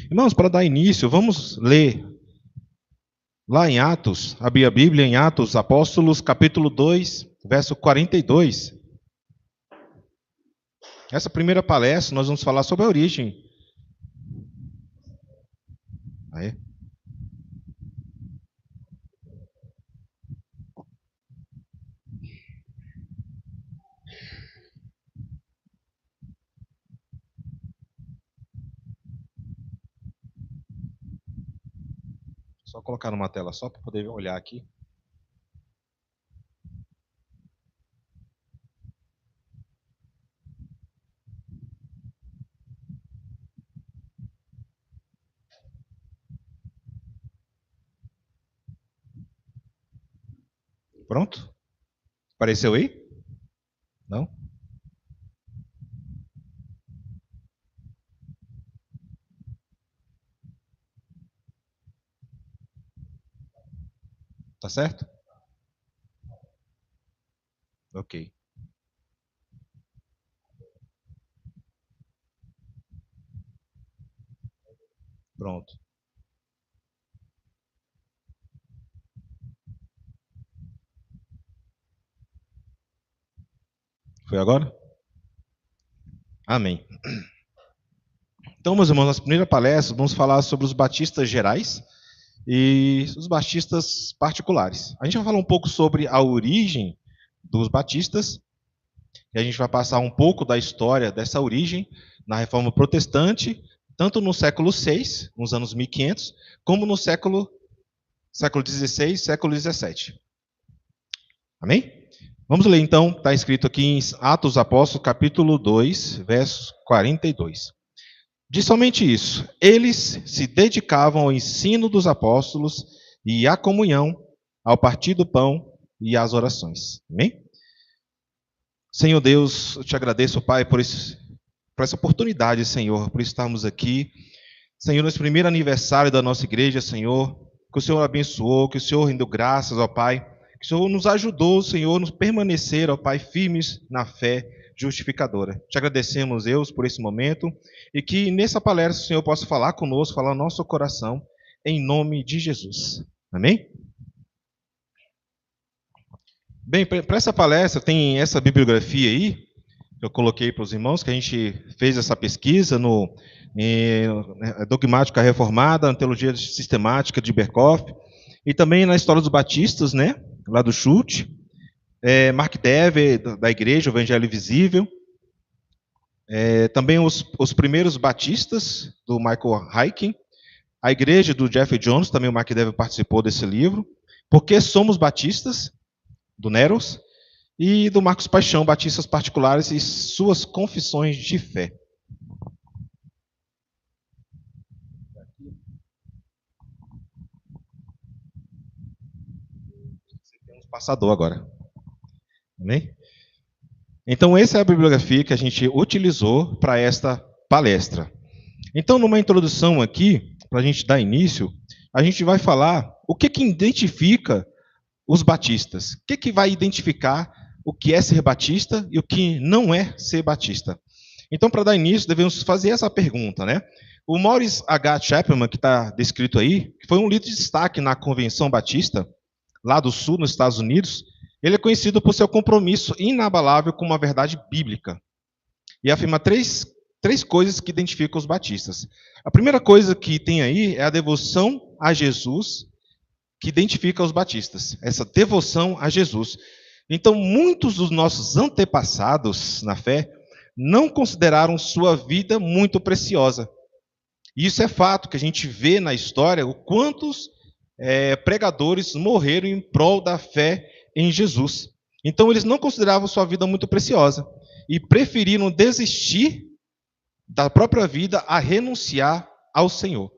Irmãos, para dar início, vamos ler lá em Atos, abrir a Bíblia em Atos Apóstolos, capítulo 2, verso 42. Essa primeira palestra nós vamos falar sobre a origem. Aí. Só colocar numa tela só para poder olhar aqui. Pronto? Apareceu aí? Não? Tá certo? Ok. Pronto. Foi agora? Amém. Então, meus irmãos, na primeira palestra, vamos falar sobre os batistas gerais e os batistas particulares. A gente vai falar um pouco sobre a origem dos batistas, e a gente vai passar um pouco da história dessa origem na Reforma Protestante, tanto no século VI, nos anos 1500, como no século XVI, século XVII. Amém? Vamos ler então, está escrito aqui em Atos dos Apóstolos, capítulo 2, verso 42. Diz somente isso: eles se dedicavam ao ensino dos apóstolos e à comunhão, ao partir do pão e às orações. Amém? Senhor Deus, eu te agradeço, Pai, por essa oportunidade, Senhor, por estarmos aqui. Senhor, nesse primeiro aniversário da nossa igreja, Senhor, que o Senhor abençoou, que o Senhor rendeu graças, ó Pai, que o Senhor nos ajudou, Senhor, nos permanecer, ó Pai, firmes na fé justificadora. Te agradecemos, Deus, por esse momento, e que nessa palestra o Senhor possa falar conosco, falar no nosso coração, em nome de Jesus. Amém? Bem, para essa palestra tem essa bibliografia aí, que eu coloquei para os irmãos, que a gente fez essa pesquisa no Dogmática Reformada, na Teologia Sistemática de Berkhoff, e também na História dos Batistas, né, lá do Schultz, Mark Dever, da Igreja, o Evangelho Visível, também os primeiros batistas, do Michael Heiken, a Igreja do Jeff Jones, também o Mark Dever participou desse livro, Porque Somos Batistas, do Neros, e do Marcos Paixão, Batistas Particulares e Suas Confissões de Fé. Você tem um passador agora. Amém? Então, essa é a bibliografia que a gente utilizou para esta palestra. Então, numa introdução aqui, para a gente dar início, a gente vai falar o que identifica os batistas. O que vai identificar o que é ser batista e o que não é ser batista. Então, para dar início, devemos fazer essa pergunta, né? O Maurice H. Chapman, que está descrito aí, que foi um líder de destaque na Convenção Batista, lá do Sul, nos Estados Unidos, ele é conhecido por seu compromisso inabalável com uma verdade bíblica. E afirma três coisas que identificam os batistas. A primeira coisa que tem aí é a devoção a Jesus, que identifica os batistas. Essa devoção a Jesus. Então, muitos dos nossos antepassados na fé não consideraram sua vida muito preciosa. E isso é fato, que a gente vê na história o quantos pregadores morreram em prol da fé em Jesus. Então, eles não consideravam sua vida muito preciosa e preferiram desistir da própria vida a renunciar ao Senhor.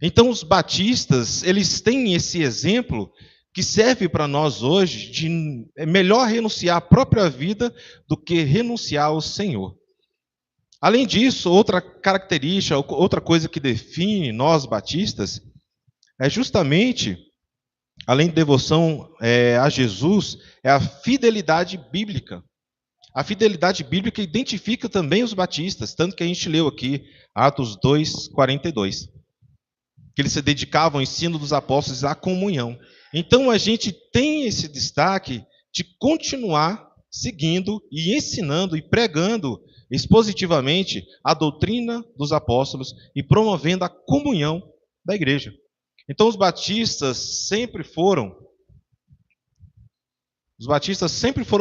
Então, os batistas, eles têm esse exemplo que serve para nós hoje de é melhor renunciar à própria vida do que renunciar ao Senhor. Além disso, outra característica, outra coisa que define nós batistas é justamente, além de devoção a Jesus, é a fidelidade bíblica. A fidelidade bíblica identifica também os batistas, tanto que a gente leu aqui, Atos 2:42, que eles se dedicavam ao ensino dos apóstolos à comunhão. Então a gente tem esse destaque de continuar seguindo e ensinando e pregando expositivamente a doutrina dos apóstolos e promovendo a comunhão da igreja. Então os batistas sempre foram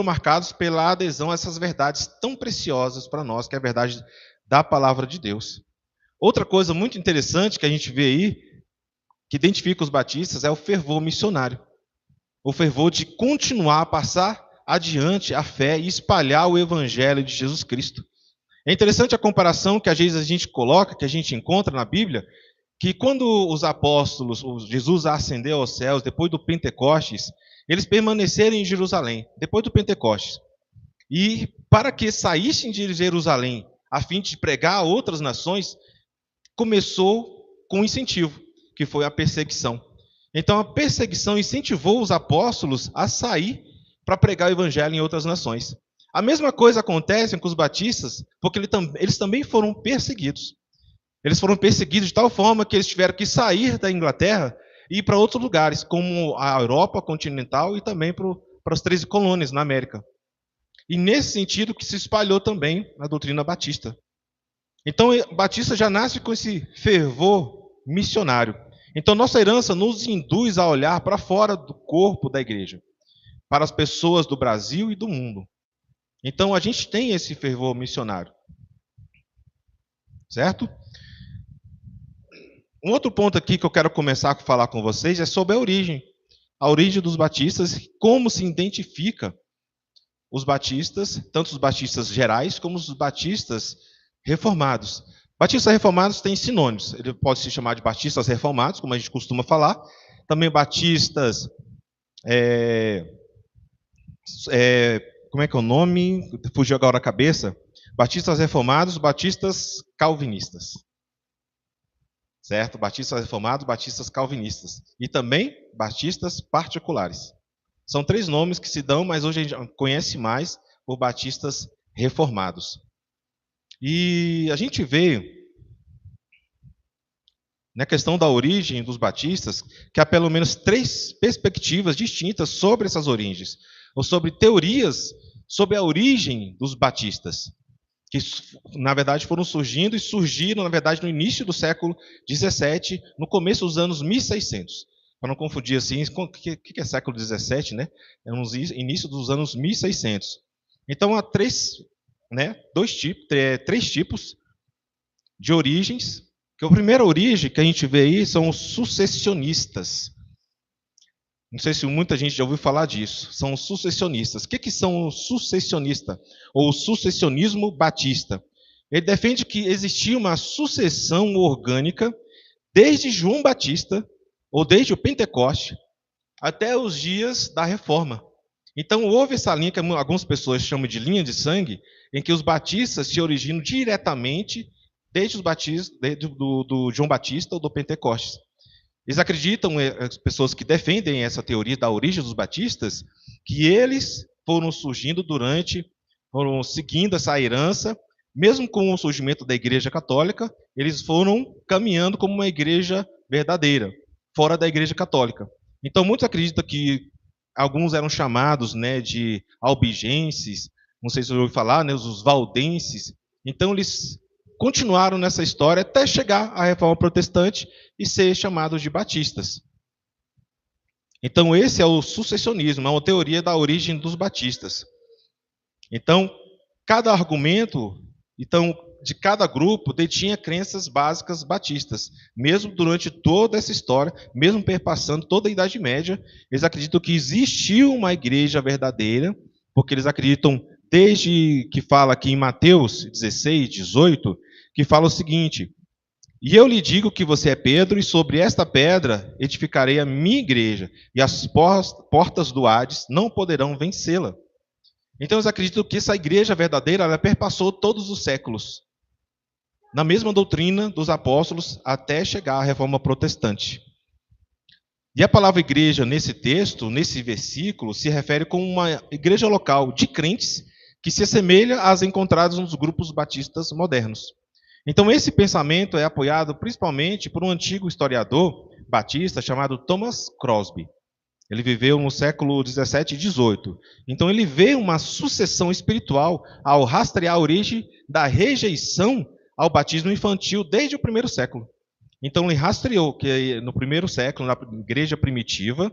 marcados pela adesão a essas verdades tão preciosas para nós, que é a verdade da palavra de Deus. Outra coisa muito interessante que a gente vê aí, que identifica os batistas, é o fervor missionário. O fervor de continuar a passar adiante a fé e espalhar o evangelho de Jesus Cristo. É interessante a comparação que às vezes a gente coloca, que a gente encontra na Bíblia, que quando os apóstolos, Jesus ascendeu aos céus, depois do Pentecostes, eles permaneceram em Jerusalém, depois do Pentecostes. E para que saíssem de Jerusalém, a fim de pregar a outras nações, começou com um incentivo, que foi a perseguição. Então a perseguição incentivou os apóstolos a sair para pregar o evangelho em outras nações. A mesma coisa acontece com os batistas, porque eles também foram perseguidos. Eles foram perseguidos de tal forma que eles tiveram que sair da Inglaterra e ir para outros lugares, como a Europa continental e também para as 13 colônias na América. E nesse sentido que se espalhou também a doutrina batista. Então, Batista já nasce com esse fervor missionário. Então, nossa herança nos induz a olhar para fora do corpo da igreja, para as pessoas do Brasil e do mundo. Então, a gente tem esse fervor missionário. Certo? Um outro ponto aqui que eu quero começar a falar com vocês é sobre a origem dos batistas, como se identifica os batistas, tanto os batistas gerais como os batistas reformados. Batistas reformados têm sinônimos. Ele pode se chamar de batistas reformados, como a gente costuma falar. Também batistas... como é que é o nome? Fugiu agora a cabeça. Batistas reformados, batistas calvinistas. Certo? Batistas reformados, batistas calvinistas. E também batistas particulares. São 3 nomes que se dão, mas hoje a gente conhece mais por batistas reformados. E a gente vê, na questão da origem dos batistas, que há pelo menos 3 perspectivas distintas sobre essas origens, ou sobre teorias sobre a origem dos batistas, que na verdade foram surgindo e surgiram, na verdade, no início do século XVII, no começo dos anos 1600. Para não confundir assim, o que é século XVII, né? É no início dos anos 1600. Então há 3 tipos de origens. Que a primeira origem que a gente vê aí são os sucessionistas. Não sei se muita gente já ouviu falar disso. São os sucessionistas. O que são os sucessionistas? Ou o sucessionismo batista? Ele defende que existia uma sucessão orgânica desde João Batista, ou desde o Pentecoste, até os dias da Reforma. Então houve essa linha que algumas pessoas chamam de linha de sangue, em que os batistas se originam diretamente desde os batistas do João Batista ou do Pentecostes. Eles acreditam, as pessoas que defendem essa teoria da origem dos batistas, que eles foram surgindo foram seguindo essa herança, mesmo com o surgimento da Igreja Católica, eles foram caminhando como uma igreja verdadeira, fora da Igreja Católica. Então muitos acreditam que alguns eram chamados, de albigenses, não sei se você ouviu falar, os valdenses. Então eles continuaram nessa história até chegar à Reforma Protestante e ser chamados de batistas. Então esse é o sucessionismo, é uma teoria da origem dos batistas. Então, cada argumento de cada grupo detinha crenças básicas batistas. Mesmo durante toda essa história, mesmo perpassando toda a Idade Média, eles acreditam que existiu uma igreja verdadeira, porque eles acreditam, desde que fala aqui em Mateus 16, 18, que fala o seguinte: e eu lhe digo que você é Pedro, e sobre esta pedra edificarei a minha igreja, e as portas do Hades não poderão vencê-la. Então eles acreditam que essa igreja verdadeira, ela perpassou todos os séculos, na mesma doutrina dos apóstolos, até chegar à Reforma Protestante. E a palavra igreja nesse texto, nesse versículo, se refere como uma igreja local de crentes que se assemelha às encontradas nos grupos batistas modernos. Então, esse pensamento é apoiado principalmente por um antigo historiador batista chamado Thomas Crosby. Ele viveu no século 17 e 18. Então, ele vê uma sucessão espiritual ao rastrear a origem da rejeição ao batismo infantil desde o primeiro século. Então, ele rastreou que no primeiro século, na igreja primitiva,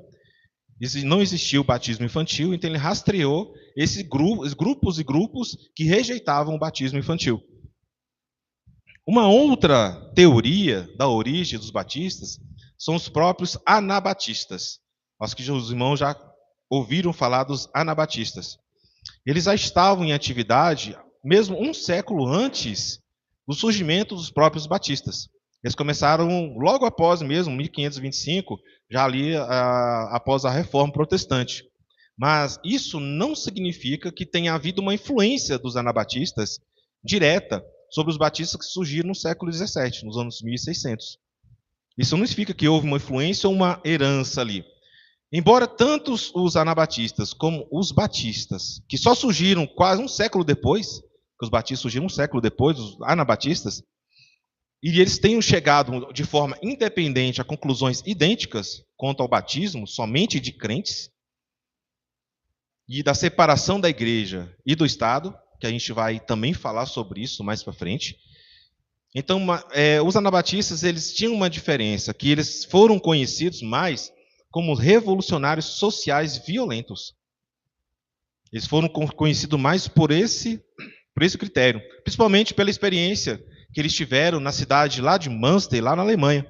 não existia o batismo infantil, então ele rastreou esses grupos e grupos que rejeitavam o batismo infantil. Uma outra teoria da origem dos batistas são os próprios anabatistas. Acho que os irmãos já ouviram falar dos anabatistas. Eles já estavam em atividade mesmo um século antes do surgimento dos próprios batistas. Eles começaram logo após mesmo, 1525, já ali após a Reforma Protestante. Mas isso não significa que tenha havido uma influência dos anabatistas direta sobre os batistas que surgiram no século XVII, nos anos 1600. Isso não significa que houve uma influência ou uma herança ali. Embora tanto os anabatistas como os batistas, que só surgiram quase um século depois, que os batistas surgiram um século depois, os anabatistas, e eles tenham chegado de forma independente a conclusões idênticas quanto ao batismo, somente de crentes, e da separação da igreja e do Estado, que a gente vai também falar sobre isso mais para frente. Então, os anabatistas, eles tinham uma diferença, que eles foram conhecidos mais como revolucionários sociais violentos. Eles foram conhecidos mais por esse critério, principalmente pela experiência que eles tiveram na cidade lá de Münster, lá na Alemanha.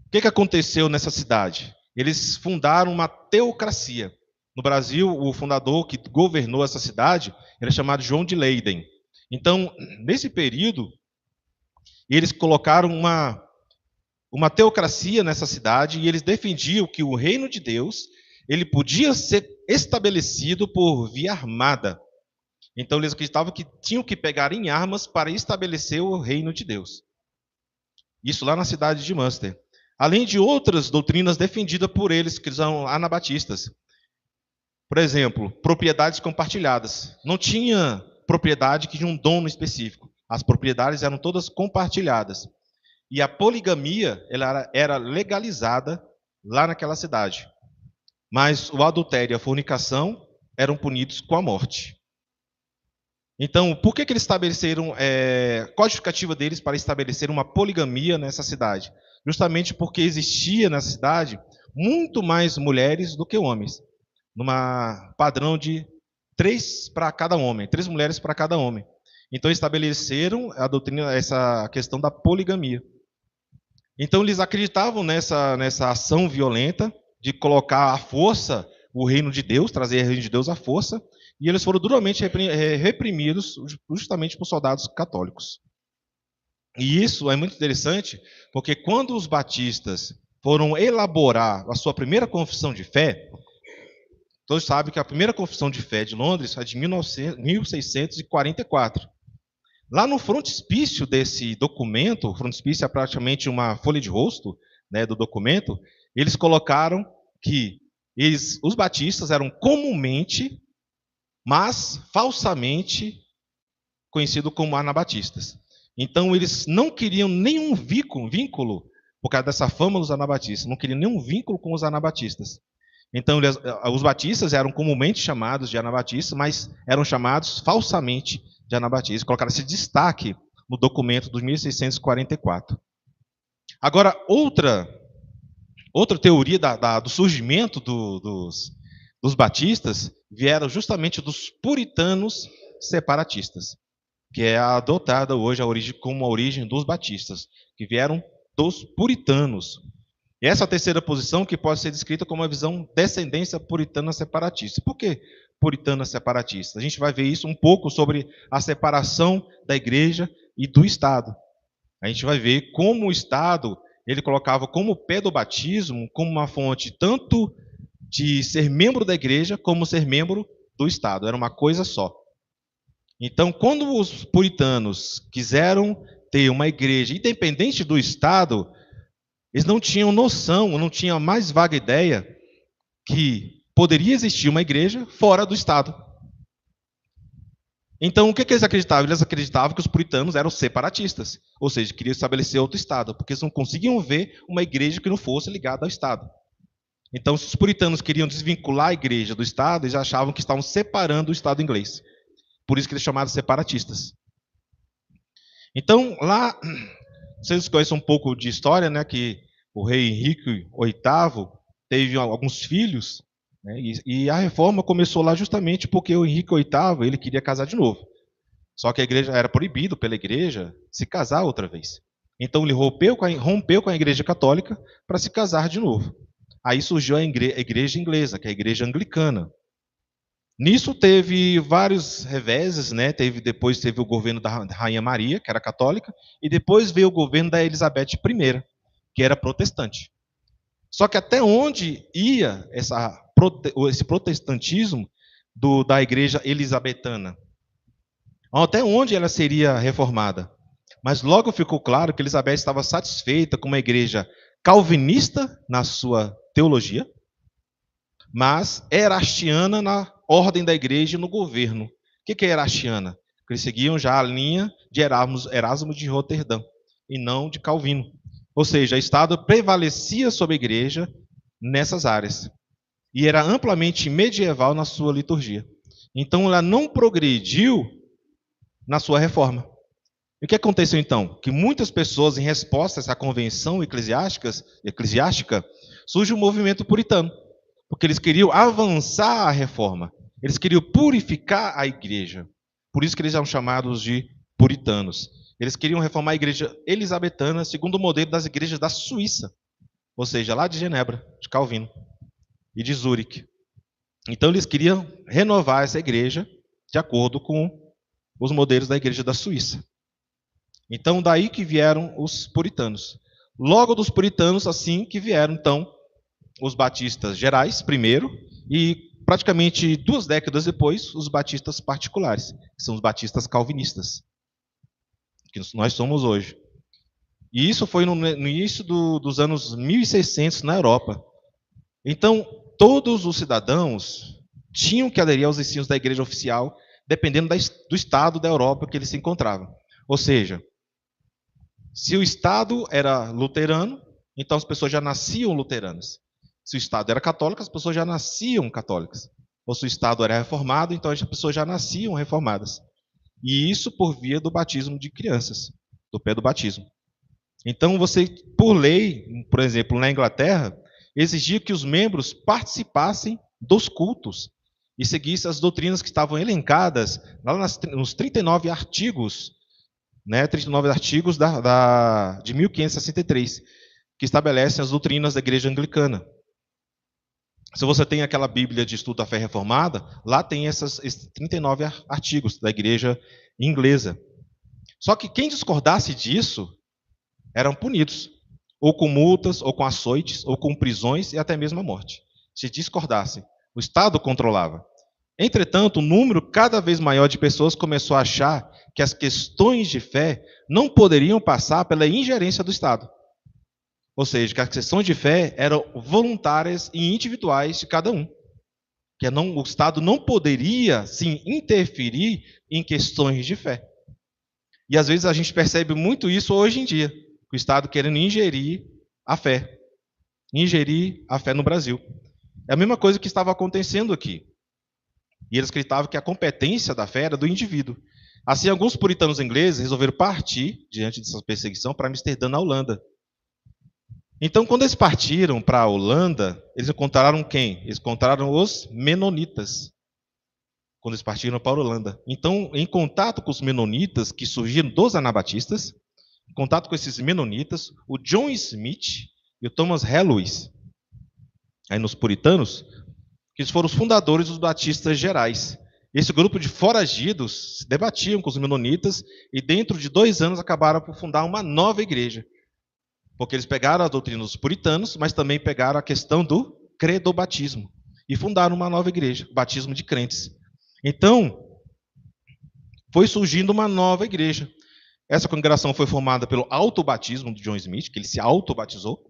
O que aconteceu nessa cidade? Eles fundaram uma teocracia. No Brasil, o fundador que governou essa cidade era chamado João de Leyden. Então, nesse período, eles colocaram uma teocracia nessa cidade e eles defendiam que o reino de Deus ele podia ser estabelecido por via armada. Então, eles acreditavam que tinham que pegar em armas para estabelecer o reino de Deus. Isso lá na cidade de Münster. Além de outras doutrinas defendidas por eles, que são anabatistas. Por exemplo, propriedades compartilhadas. Não tinha propriedade que tinha um dono específico. As propriedades eram todas compartilhadas. E a poligamia ela era legalizada lá naquela cidade. Mas o adultério e a fornicação eram punidos com a morte. Então, por que eles estabeleceram, qual a justificativa deles para estabelecer uma poligamia nessa cidade? Justamente porque existia nessa cidade muito mais mulheres do que homens. Numa padrão de 3 para cada homem, 3 mulheres para cada homem. Então, estabeleceram a doutrina, essa questão da poligamia. Então, eles acreditavam nessa ação violenta de colocar à força o reino de Deus, trazer o reino de Deus à força, e eles foram duramente reprimidos justamente por soldados católicos. E isso é muito interessante, porque quando os batistas foram elaborar a sua primeira confissão de fé, todos sabem que a primeira confissão de fé de Londres é de 1644. Lá no frontispício desse documento, o frontispício é praticamente uma folha de rosto, né, do documento, eles colocaram que os batistas eram comumente, mas falsamente, conhecidos como anabatistas. Então, eles não queriam nenhum vínculo, por causa dessa fama dos anabatistas, não queriam nenhum vínculo com os anabatistas. Então, os batistas eram comumente chamados de anabatistas, mas eram chamados falsamente de anabatistas. Colocaram esse destaque no documento de 1644. Agora, outra teoria do surgimento dos batistas vieram justamente dos puritanos separatistas, que é adotada hoje como a origem dos batistas, que vieram dos puritanos. E essa terceira posição que pode ser descrita como uma visão descendência puritana separatista. Por que puritana separatista? A gente vai ver isso um pouco sobre a separação da igreja e do Estado. A gente vai ver como o Estado ele colocava como pé do batismo como uma fonte tanto de ser membro da igreja como ser membro do Estado. Era uma coisa só. Então, quando os puritanos quiseram ter uma igreja independente do Estado, eles não tinham noção, não tinham a mais vaga ideia que poderia existir uma igreja fora do Estado. Então, o que eles acreditavam? Eles acreditavam que os puritanos eram separatistas, ou seja, queriam estabelecer outro Estado, porque eles não conseguiam ver uma igreja que não fosse ligada ao Estado. Então, se os puritanos queriam desvincular a igreja do Estado, eles achavam que estavam separando o Estado inglês. Por isso que eles chamaram de separatistas. Então, lá, vocês conhecem um pouco de história, né, que o rei Henrique VIII teve alguns filhos, né, e a reforma começou lá justamente porque o Henrique VIII ele queria casar de novo. Só que a igreja era proibido pela igreja se casar outra vez. Então ele rompeu com a igreja católica para se casar de novo. Aí surgiu a igreja inglesa, que é a igreja anglicana. Nisso teve vários reveses, né? Depois teve o governo da Rainha Maria, que era católica, e depois veio o governo da Elizabeth I, que era protestante. Só que até onde ia esse protestantismo da igreja elisabetana? Até onde ela seria reformada? Mas logo ficou claro que Elizabeth estava satisfeita com uma igreja calvinista na sua teologia, mas erastiana na ordem da igreja e no governo. O que é erastiana? Eles seguiam já a linha de Erasmo de Roterdã, e não de Calvino. Ou seja, o Estado prevalecia sobre a igreja nessas áreas. E era amplamente medieval na sua liturgia. Então, ela não progrediu na sua reforma. E o que aconteceu então? Que muitas pessoas, em resposta a essa convenção eclesiástica, surge um movimento puritano. Porque eles queriam avançar a reforma. Eles queriam purificar a igreja. Por isso que eles eram chamados de puritanos. Eles queriam reformar a igreja elisabetana segundo o modelo das igrejas da Suíça. Ou seja, lá de Genebra, de Calvino e de Zurique. Então eles queriam renovar essa igreja de acordo com os modelos da igreja da Suíça. Então daí que vieram os puritanos. Logo dos puritanos, assim que vieram, então, os batistas gerais, primeiro, e praticamente 2 décadas depois, os batistas particulares, que são os batistas calvinistas, que nós somos hoje. E isso foi no início dos anos 1600 na Europa. Então, todos os cidadãos tinham que aderir aos ensinos da igreja oficial, dependendo do estado da Europa que eles se encontravam. Ou seja, se o estado era luterano, então as pessoas já nasciam luteranas. Se o Estado era católico, as pessoas já nasciam católicas. Ou se o Estado era reformado, então as pessoas já nasciam reformadas. E isso por via do batismo de crianças, do pé do batismo. Então você, por lei, por exemplo, na Inglaterra, exigia que os membros participassem dos cultos e seguissem as doutrinas que estavam elencadas lá nos 39 artigos, né, 39 artigos de 1563, que estabelecem as doutrinas da Igreja Anglicana. Se você tem aquela Bíblia de Estudo da Fé Reformada, lá tem esses 39 artigos da igreja inglesa. Só que quem discordasse disso eram punidos, ou com multas, ou com açoites, ou com prisões e até mesmo a morte. Se discordassem, o Estado controlava. Entretanto, um número cada vez maior de pessoas começou a achar que as questões de fé não poderiam passar pela ingerência do Estado. Ou seja, que as questões de fé eram voluntárias e individuais de cada um. Que o Estado não poderia, sim, interferir em questões de fé. E às vezes a gente percebe muito isso hoje em dia. O Estado querendo ingerir a fé. Ingerir a fé no Brasil. É a mesma coisa que estava acontecendo aqui. E eles acreditavam que a competência da fé era do indivíduo. Assim, alguns puritanos ingleses resolveram partir, diante dessa perseguição, para Amsterdã, na Holanda. Então, quando eles partiram para a Holanda, eles encontraram quem? Eles encontraram os menonitas. Quando eles partiram para a Holanda. Então, em contato com os menonitas que surgiram dos anabatistas, em contato com esses menonitas, o John Smith e o Thomas Helwys, aí nos puritanos, que eles foram os fundadores dos batistas gerais. Esse grupo de foragidos debatiam com os menonitas e dentro de 2 anos acabaram por fundar uma nova igreja. Porque eles pegaram a doutrina dos puritanos, mas também pegaram a questão do credobatismo. E fundaram uma nova igreja, o batismo de crentes. Então, foi surgindo uma nova igreja. Essa congregação foi formada pelo autobatismo de John Smith, que ele se autobatizou,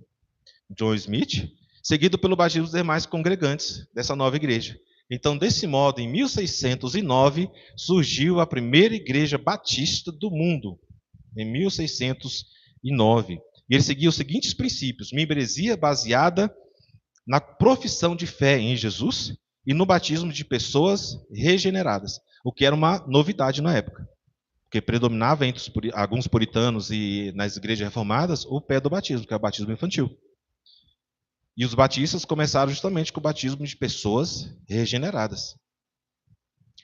John Smith, seguido pelo batismo dos demais congregantes dessa nova igreja, Então, desse modo, em 1609, surgiu a primeira igreja batista do mundo, em 1609. E ele seguia os seguintes princípios: membresia baseada na profissão de fé em Jesus e no batismo de pessoas regeneradas, o que era uma novidade na época, porque predominava entre alguns puritanos e nas igrejas reformadas o pé do batismo, que é o batismo infantil. E os batistas começaram justamente com o batismo de pessoas regeneradas.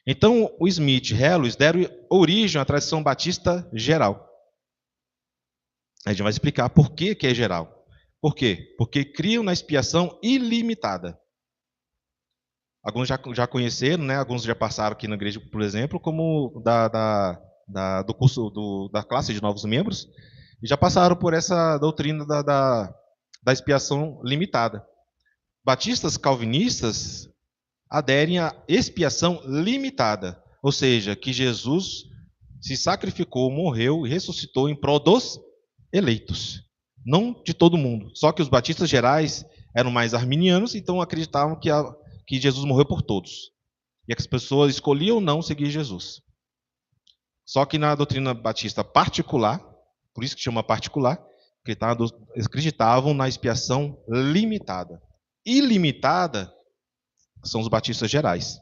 Então, o Smith e Hellis deram origem à tradição batista geral. A gente vai explicar por que é geral. Por quê? Porque criam na expiação ilimitada. Alguns já conheceram, né? Alguns já passaram aqui na igreja, por exemplo, como do curso da classe de novos membros, e já passaram por essa doutrina da expiação limitada. Batistas calvinistas aderem à expiação limitada, ou seja, que Jesus se sacrificou, morreu e ressuscitou em prol dos eleitos, não de todo mundo. Só que os batistas gerais eram mais arminianos, então acreditavam que Jesus morreu por todos. E as pessoas escolhiam ou não seguir Jesus. Só que na doutrina batista particular, por isso que chama particular, acreditavam na expiação limitada. Ilimitada são os batistas gerais.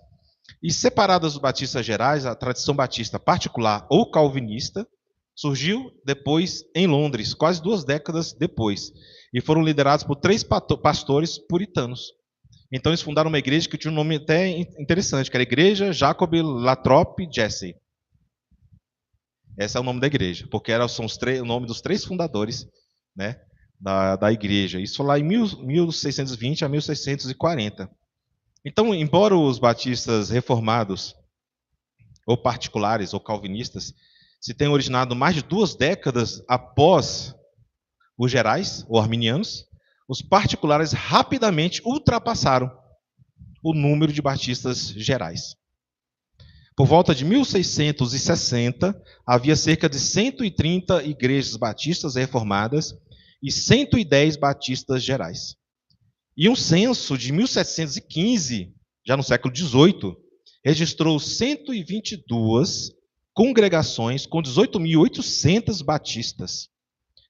E separadas dos batistas gerais, a tradição batista particular ou calvinista surgiu depois em Londres, quase 2 décadas depois. E foram liderados por 3 pastores puritanos. Então eles fundaram uma igreja que tinha um nome até interessante, que era a Igreja Jacob Lathrop Jesse. Esse é o nome da igreja, porque são o nome dos 3 fundadores, né, da igreja. Isso lá em 1620 a 1640. Então, embora os batistas reformados, ou particulares, ou calvinistas, se tenham originado mais de 2 décadas após os gerais, ou arminianos, os particulares rapidamente ultrapassaram o número de batistas gerais. Por volta de 1660, havia cerca de 130 igrejas batistas reformadas e 110 batistas gerais. E um censo de 1715, já no século XVIII, registrou 122 congregações com 18.800 batistas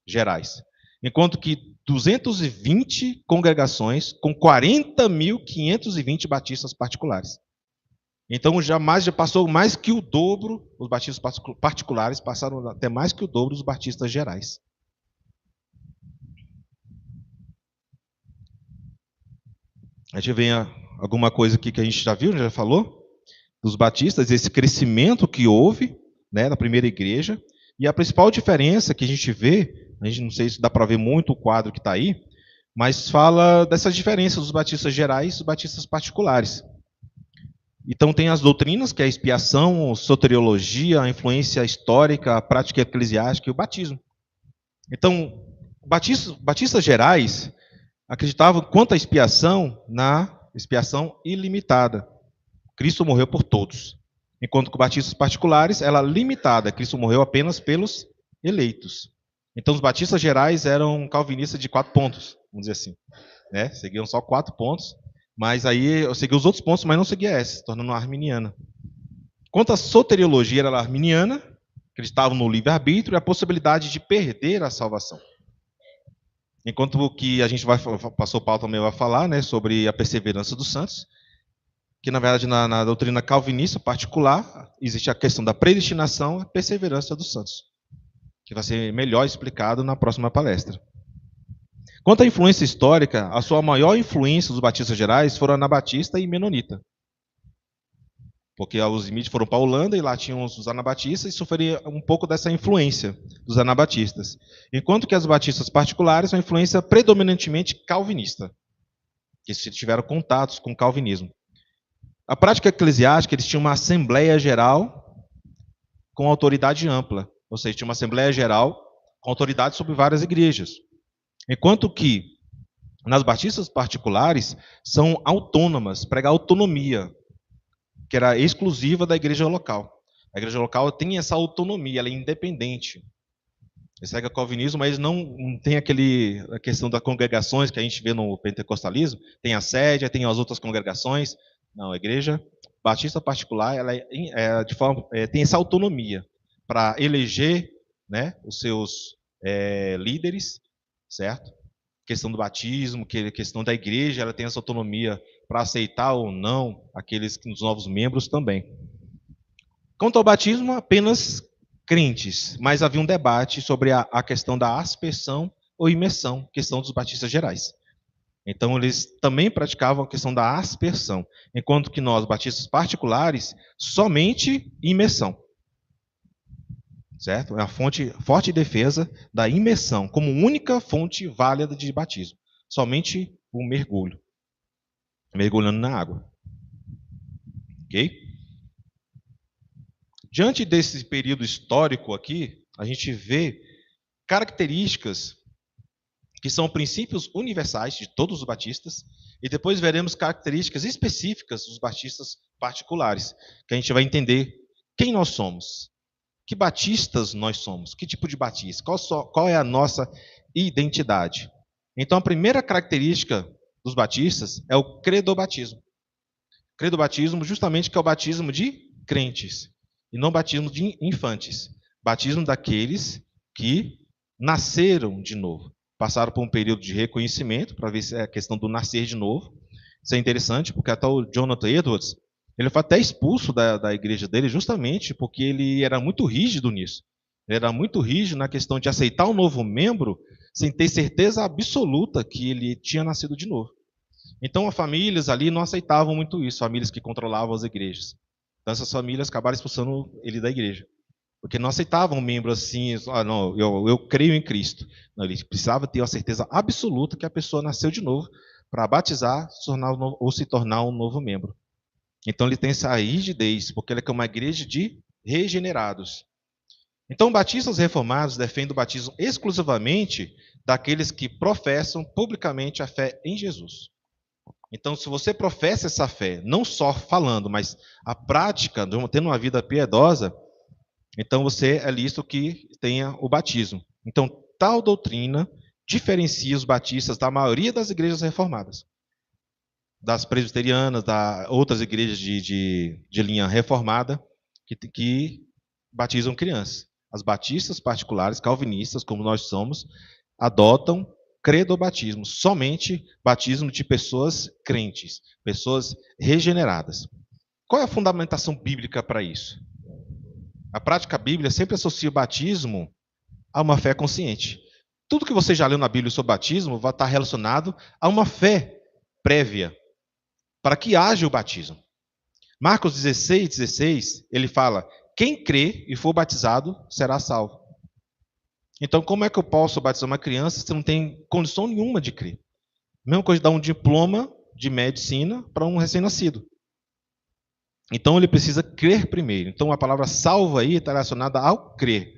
gerais, enquanto que 220 congregações com 40.520 batistas particulares. Então já passou mais que o dobro, os batistas particulares passaram até mais que o dobro dos batistas gerais. A gente vê alguma coisa aqui que a gente já viu, já falou, dos batistas, esse crescimento que houve, né, na primeira igreja, e a principal diferença que a gente vê, a gente não sei se dá para ver muito o quadro que está aí, mas fala dessas diferenças dos batistas gerais e dos batistas particulares. Então tem as doutrinas, que é a expiação, a soteriologia, a influência histórica, a prática eclesiástica e o batismo. Então, batistas gerais acreditavam quanto à expiação, na expiação ilimitada. Cristo morreu por todos. Enquanto que batistas particulares, ela é limitada. Cristo morreu apenas pelos eleitos. Então, os batistas gerais eram calvinistas de 4 pontos, vamos dizer assim. Né? Seguiam só 4 pontos, mas aí eu segui os outros pontos, mas não seguia essa, se tornando uma arminiana. Quanto à soteriologia, era arminiana, acreditavam no livre-arbítrio e a possibilidade de perder a salvação. Enquanto que a gente o pastor Paulo também vai falar, né, sobre a perseverança dos santos, que na verdade na doutrina calvinista particular, existe a questão da predestinação e a perseverança dos santos, que vai ser melhor explicado na próxima palestra. Quanto à influência histórica, a sua maior influência dos batistas gerais foram anabatista e menonita. Porque os Smith foram para a Holanda e lá tinham os anabatistas e sofreria um pouco dessa influência dos anabatistas. Enquanto que as batistas particulares são influência predominantemente calvinista, que tiveram contatos com o calvinismo. A prática eclesiástica, eles tinham uma assembleia geral com autoridade ampla, ou seja, tinha uma assembleia geral com autoridade sobre várias igrejas. Enquanto que nas batistas particulares são autônomas, prega autonomia, que era exclusiva da igreja local. A igreja local tem essa autonomia, ela é independente. Eles seguem o calvinismo, mas não tem a questão das congregações que a gente vê no pentecostalismo. Tem a sede, tem as outras congregações. Não, a igreja batista particular, ela tem essa autonomia para eleger, né, os seus líderes, certo? Questão do batismo, questão da igreja, ela tem essa autonomia para aceitar ou não os novos membros também. Quanto ao batismo, apenas crentes, mas havia um debate sobre a questão da aspersão ou imersão, questão dos batistas gerais. Então, eles também praticavam a questão da aspersão, enquanto que nós, batistas particulares, somente imersão. Certo? É a forte defesa da imersão, como única fonte válida de batismo. Somente o mergulho. Mergulhando na água. Ok? Diante desse período histórico aqui, a gente vê características que são princípios universais de todos os batistas, e depois veremos características específicas dos batistas particulares, que a gente vai entender quem nós somos, que batistas nós somos, que tipo de batista, qual é a nossa identidade. Então, a primeira característica dos batistas é o credobatismo. Credobatismo, justamente, que é o batismo de crentes, e não batismo de infantes. Batismo daqueles que nasceram de novo. Passaram por um período de reconhecimento, para ver se é a questão do nascer de novo. Isso é interessante, porque até o Jonathan Edwards, ele foi até expulso da igreja dele, justamente porque ele era muito rígido nisso. Ele era muito rígido na questão de aceitar um novo membro, sem ter certeza absoluta que ele tinha nascido de novo. Então, as famílias ali não aceitavam muito isso, famílias que controlavam as igrejas. Então, essas famílias acabaram expulsando ele da igreja. Porque não aceitavam um membro assim, não, eu creio em Cristo. Não, ele precisava ter a certeza absoluta que a pessoa nasceu de novo para batizar ou se tornar um novo membro. Então, ele tem essa rigidez, porque ele é uma igreja de regenerados. Então, batistas reformados defendem o batismo exclusivamente daqueles que professam publicamente a fé em Jesus. Então, se você professa essa fé, não só falando, mas a prática, tendo uma vida piedosa, então você é listo que tenha o batismo. Então, tal doutrina diferencia os batistas da maioria das igrejas reformadas, das presbiterianas, das outras igrejas de linha reformada, que batizam crianças. As batistas particulares, calvinistas, como nós somos, adotam credobatismo, somente batismo de pessoas crentes, pessoas regeneradas. Qual é a fundamentação bíblica para isso? A prática bíblica sempre associa o batismo a uma fé consciente. Tudo que você já leu na Bíblia sobre batismo vai estar relacionado a uma fé prévia, para que haja o batismo. Marcos 16, ele fala: quem crê e for batizado será salvo. Então, como é que eu posso batizar uma criança se não tem condição nenhuma de crer? Mesma coisa de dar um diploma de medicina para um recém-nascido. Então, ele precisa crer primeiro. Então, a palavra salvo aí está relacionada ao crer.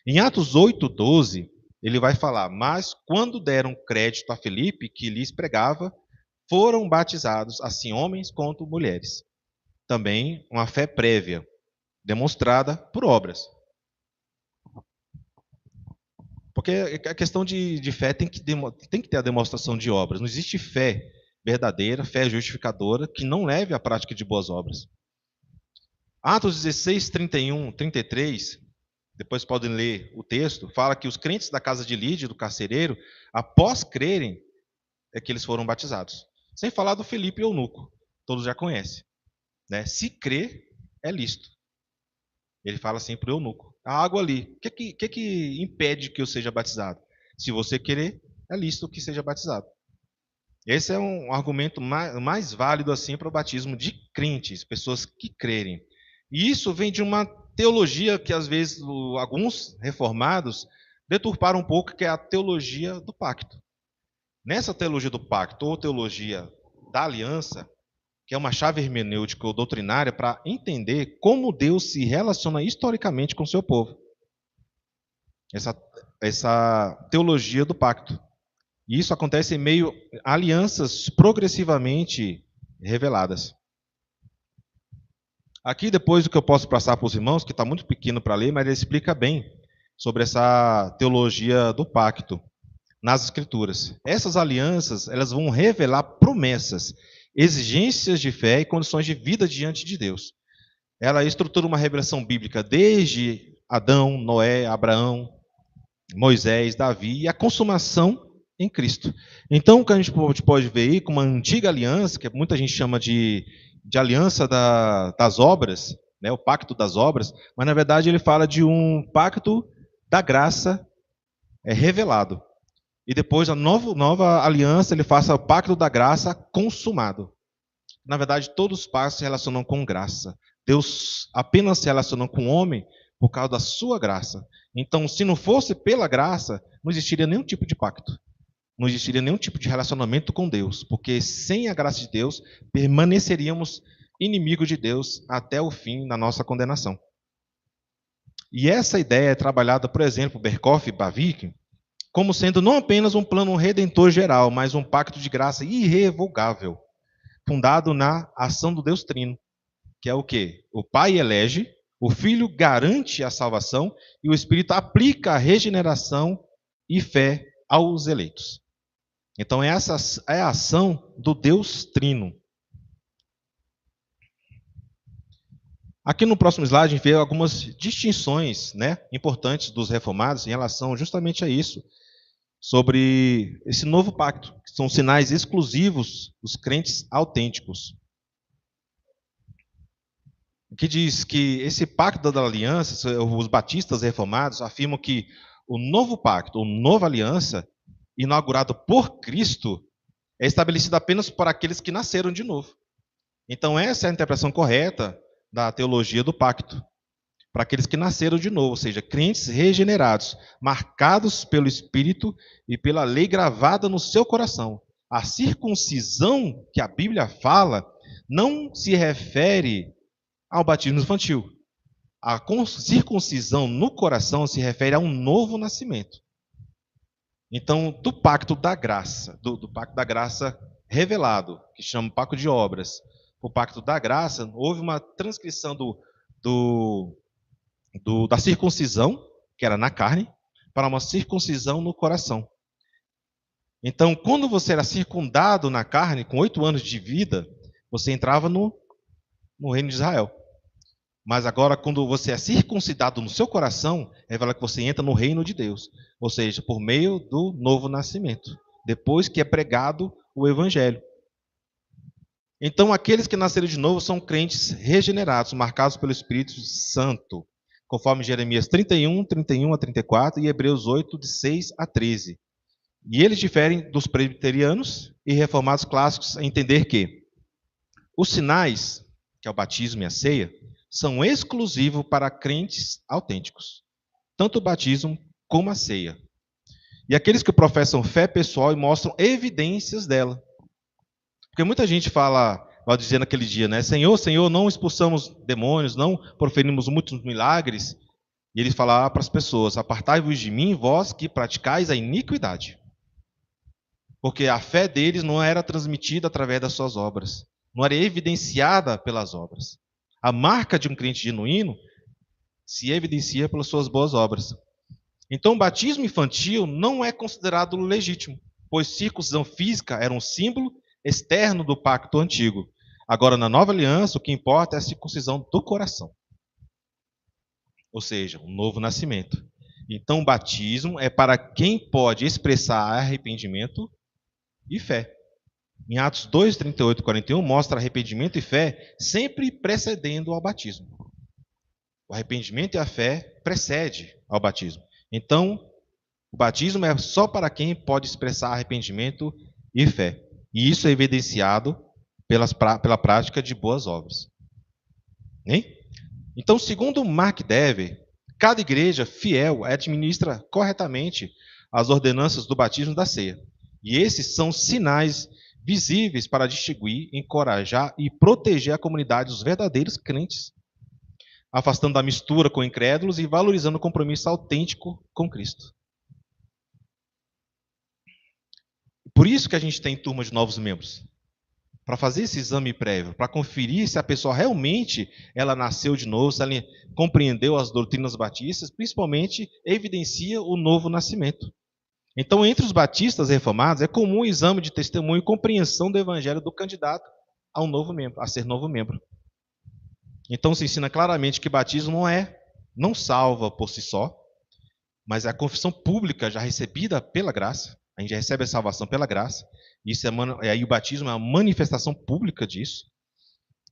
Em Atos 8:12, ele vai falar: mas quando deram crédito a Filipe, que lhes pregava, foram batizados, assim homens quanto mulheres. Também uma fé prévia, demonstrada por obras. Porque a questão de fé tem que ter a demonstração de obras. Não existe fé verdadeira, fé justificadora, que não leve à prática de boas obras. Atos 16, 31, 33, depois podem ler o texto, fala que os crentes da casa de Lídia, do carcereiro, após crerem, é que eles foram batizados. Sem falar do Filipe eunuco, todos já conhecem. Né? Se crer, é lícito. Ele fala assim para o eunuco: a água ali, o que impede que eu seja batizado? Se você querer, é lícito que seja batizado. Esse é um argumento mais válido assim para o batismo de crentes, pessoas que crerem. E isso vem de uma teologia que às vezes alguns reformados deturparam um pouco, que é a teologia do pacto. Nessa teologia do pacto, ou teologia da aliança, que é uma chave hermenêutica ou doutrinária para entender como Deus se relaciona historicamente com o seu povo. Essa teologia do pacto. E isso acontece em meio a alianças progressivamente reveladas. Aqui, depois, o que eu posso passar para os irmãos, que está muito pequeno para ler, mas ele explica bem sobre essa teologia do pacto nas Escrituras. Essas alianças, elas vão revelar promessas exigências de fé e condições de vida diante de Deus. Ela estrutura uma revelação bíblica desde Adão, Noé, Abraão, Moisés, Davi e a consumação em Cristo. Então, o que a gente pode ver aí, com uma antiga aliança, que muita gente chama de aliança das obras, né, o pacto das obras, mas na verdade ele fala de um pacto da graça revelado. E depois a nova aliança, ele faz o pacto da graça consumado. Na verdade, todos os pactos se relacionam com graça. Deus apenas se relaciona com o homem por causa da sua graça. Então, se não fosse pela graça, não existiria nenhum tipo de pacto. Não existiria nenhum tipo de relacionamento com Deus. Porque sem a graça de Deus, permaneceríamos inimigos de Deus até o fim da nossa condenação. E essa ideia é trabalhada, por exemplo, por Berkhoff e Bavinck, como sendo não apenas um plano redentor geral, mas um pacto de graça irrevogável, fundado na ação do Deus Trino, que é o quê? O Pai elege, o Filho garante a salvação e o Espírito aplica a regeneração e fé aos eleitos. Então essa é a ação do Deus Trino. Aqui no próximo slide a gente vê algumas distinções, né, importantes dos reformados em relação justamente a isso, sobre esse novo pacto, que são sinais exclusivos dos crentes autênticos. O que diz que esse pacto da aliança, os batistas reformados afirmam que o novo pacto, ou nova aliança, inaugurado por Cristo, é estabelecido apenas para aqueles que nasceram de novo. Então essa é a interpretação correta da teologia do pacto. Para aqueles que nasceram de novo, ou seja, crentes regenerados, marcados pelo Espírito e pela lei gravada no seu coração. A circuncisão que a Bíblia fala não se refere ao batismo infantil. A circuncisão no coração se refere a um novo nascimento. Então, do pacto da graça, do pacto da graça revelado, que chama pacto de obras, o pacto da graça, houve uma transcrição da circuncisão, que era na carne, para uma circuncisão no coração. Então, quando você era circundado na carne, com 8 anos de vida, você entrava no reino de Israel. Mas agora, quando você é circuncidado no seu coração, revela que você entra no reino de Deus. Ou seja, por meio do novo nascimento. Depois que é pregado o evangelho. Então, aqueles que nasceram de novo são crentes regenerados, marcados pelo Espírito Santo. Conforme Jeremias 31, 31 a 34 e Hebreus 8, de 6 a 13. E eles diferem dos presbiterianos e reformados clássicos a entender que os sinais, que é o batismo e a ceia, são exclusivos para crentes autênticos. Tanto o batismo como a ceia. E aqueles que professam fé pessoal e mostram evidências dela. Porque muita gente fala, vai dizer naquele dia, né? Senhor, Senhor, não expulsamos demônios, não proferimos muitos milagres. E ele fala para as pessoas, apartai-vos de mim, vós que praticais a iniquidade. Porque a fé deles não era transmitida através das suas obras. Não era evidenciada pelas obras. A marca de um crente genuíno se evidencia pelas suas boas obras. Então, o batismo infantil não é considerado legítimo, pois circuncisão física era um símbolo externo do pacto antigo. Agora, na nova aliança, o que importa é a circuncisão do coração. Ou seja, um novo nascimento. Então, o batismo é para quem pode expressar arrependimento e fé. Em Atos 2, 38 e 41, mostra arrependimento e fé sempre precedendo ao batismo. O arrependimento e a fé precede ao batismo. Então, o batismo é só para quem pode expressar arrependimento e fé. E isso é evidenciado pela prática de boas obras. Hein? Então, segundo Mark Dever, cada igreja fiel administra corretamente as ordenanças do batismo e da ceia. E esses são sinais visíveis para distinguir, encorajar e proteger a comunidade dos verdadeiros crentes, afastando da mistura com incrédulos e valorizando o compromisso autêntico com Cristo. Por isso que a gente tem turma de novos membros, para fazer esse exame prévio, para conferir se a pessoa realmente ela nasceu de novo, se ela compreendeu as doutrinas batistas, principalmente evidencia o novo nascimento. Então, entre os batistas reformados, é comum o exame de testemunho e compreensão do evangelho do candidato a um novo membro, a ser novo membro. Então se ensina claramente que batismo não salva por si só, mas a confissão pública já recebida pela graça. A gente já recebe a salvação pela graça. Isso aí o batismo é uma manifestação pública disso.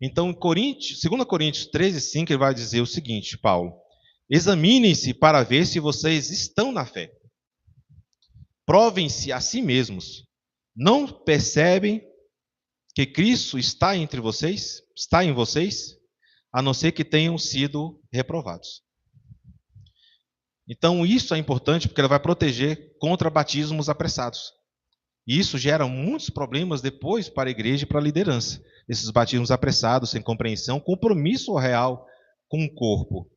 Então, 2 Coríntios 13:5, ele vai dizer o seguinte, Paulo: examinem-se para ver se vocês estão na fé. Provem-se a si mesmos. Não percebem que Cristo está entre vocês? Está em vocês? A não ser que tenham sido reprovados. Então, isso é importante porque ele vai proteger contra batismos apressados. E isso gera muitos problemas depois para a igreja e para a liderança. Esses batismos apressados, sem compreensão, compromisso real com o corpo.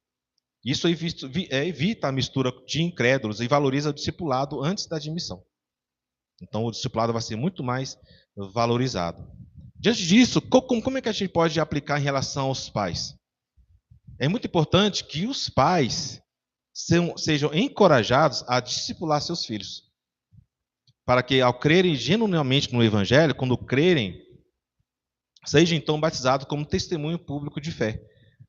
Isso evita a mistura de incrédulos e valoriza o discipulado antes da admissão. Então, o discipulado vai ser muito mais valorizado. Diante disso, como é que a gente pode aplicar em relação aos pais? É muito importante que os pais sejam encorajados a discipular seus filhos. Para que, ao crerem genuinamente no Evangelho, quando crerem, sejam então batizados como testemunho público de fé.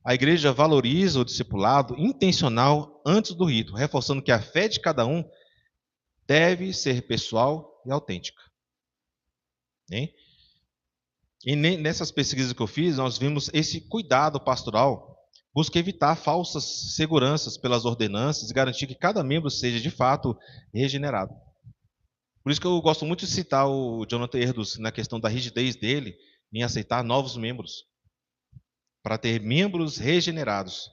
A igreja valoriza o discipulado intencional antes do rito, reforçando que a fé de cada um deve ser pessoal e autêntica. Hein? E nessas pesquisas que eu fiz, nós vimos esse cuidado pastoral, busca evitar falsas seguranças pelas ordenanças e garantir que cada membro seja de fato regenerado. Por isso que eu gosto muito de citar o Jonathan Edwards na questão da rigidez dele em aceitar novos membros, para ter membros regenerados,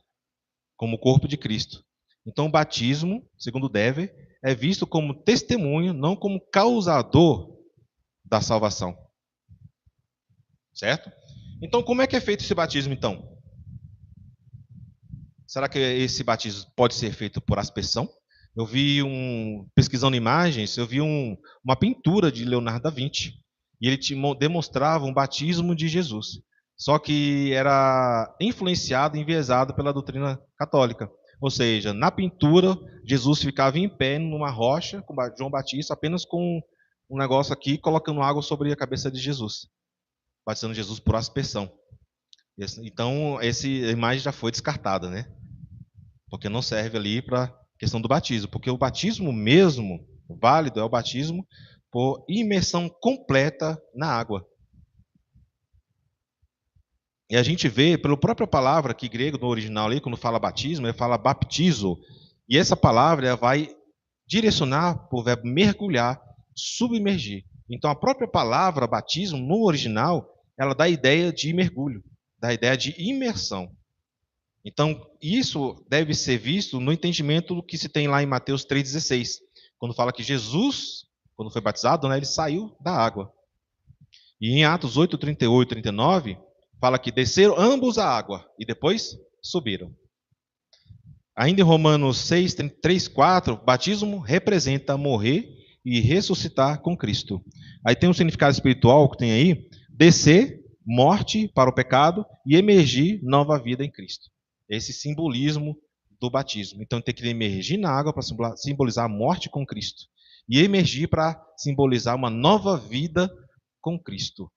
como o corpo de Cristo. Então o batismo, segundo Dever, é visto como testemunho, não como causador da salvação. Certo? Então como é que é feito esse batismo então? Será que esse batismo pode ser feito por aspersão? Eu vi pesquisando imagens, eu vi uma pintura de Leonardo da Vinci, e ele demonstrava um batismo de Jesus, só que era influenciado e enviesado pela doutrina católica. Ou seja, na pintura, Jesus ficava em pé numa rocha, com João Batista, apenas com um negócio aqui, colocando água sobre a cabeça de Jesus, batizando Jesus por aspersão. Então, essa imagem já foi descartada, né? Porque não serve ali para a questão do batismo. Porque o batismo mesmo, válido, é o batismo por imersão completa na água. E a gente vê, pela própria palavra que grego no original ali, quando fala batismo, ele fala baptizo. E essa palavra vai direcionar para o verbo mergulhar, submergir. Então a própria palavra batismo, no original, ela dá a ideia de mergulho, dá a ideia de imersão. Então isso deve ser visto no entendimento do que se tem lá em Mateus 3,16, quando fala que Jesus, quando foi batizado, né, ele saiu da água. E em Atos 8, 38 e 39, fala que desceram ambos à água e depois subiram. Ainda em Romanos 6, 3, 4, batismo representa morrer e ressuscitar com Cristo. Aí tem um significado espiritual que tem aí, descer, morte para o pecado, e emergir, nova vida em Cristo. Esse simbolismo do batismo. Então tem que emergir na água para simbolizar a morte com Cristo. E emergir para simbolizar uma nova vida com Cristo.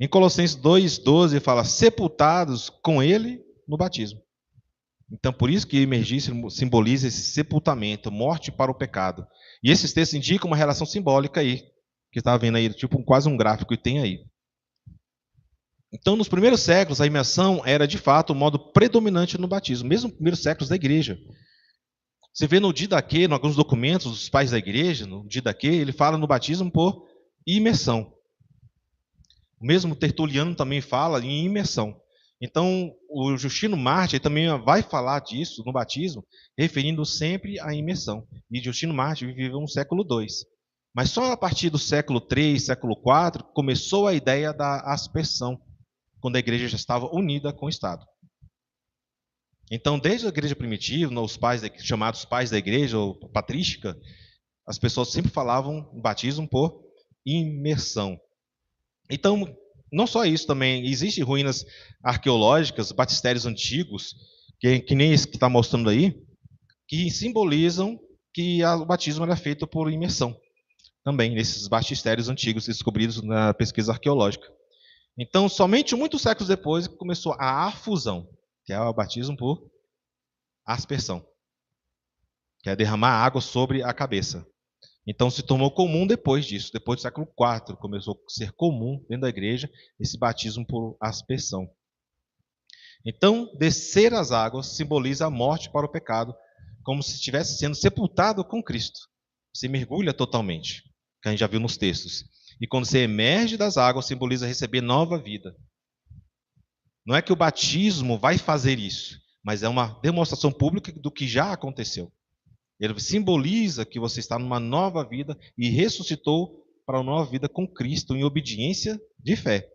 Em Colossenses 2,12 fala, sepultados com ele no batismo. Então, por isso que emergir simboliza esse sepultamento, morte para o pecado. E esses textos indicam uma relação simbólica aí, que está vendo aí, tipo quase um gráfico que tem aí. Então, nos primeiros séculos, a imersão era, de fato, o modo predominante no batismo, mesmo nos primeiros séculos da igreja. Você vê no Didaquê, em alguns documentos dos pais da igreja, no Didaquê, ele fala no batismo por imersão. O mesmo Tertuliano também fala em imersão. Então, o Justino Mártir também vai falar disso no batismo, referindo sempre à imersão. E Justino Mártir viveu no século II. Mas só a partir do século III, século IV, começou a ideia da aspersão, quando a igreja já estava unida com o Estado. Então, desde a igreja primitiva, os pais chamados pais da igreja, ou patrística, as pessoas sempre falavam batismo por imersão. Então, não só isso também, existem ruínas arqueológicas, batistérios antigos, que nem esse que está mostrando aí, que simbolizam que o batismo era feito por imersão. Também, nesses batistérios antigos descobridos na pesquisa arqueológica. Então, somente muitos séculos depois começou a afusão, que é o batismo por aspersão, que é derramar água sobre a cabeça. Então se tornou comum depois disso. Depois do século IV começou a ser comum dentro da igreja esse batismo por aspersão. Então, descer as águas simboliza a morte para o pecado, como se estivesse sendo sepultado com Cristo. Você mergulha totalmente, que a gente já viu nos textos. E quando você emerge das águas, simboliza receber nova vida. Não é que o batismo vai fazer isso, mas é uma demonstração pública do que já aconteceu. Ele simboliza que você está numa nova vida e ressuscitou para uma nova vida com Cristo em obediência de fé.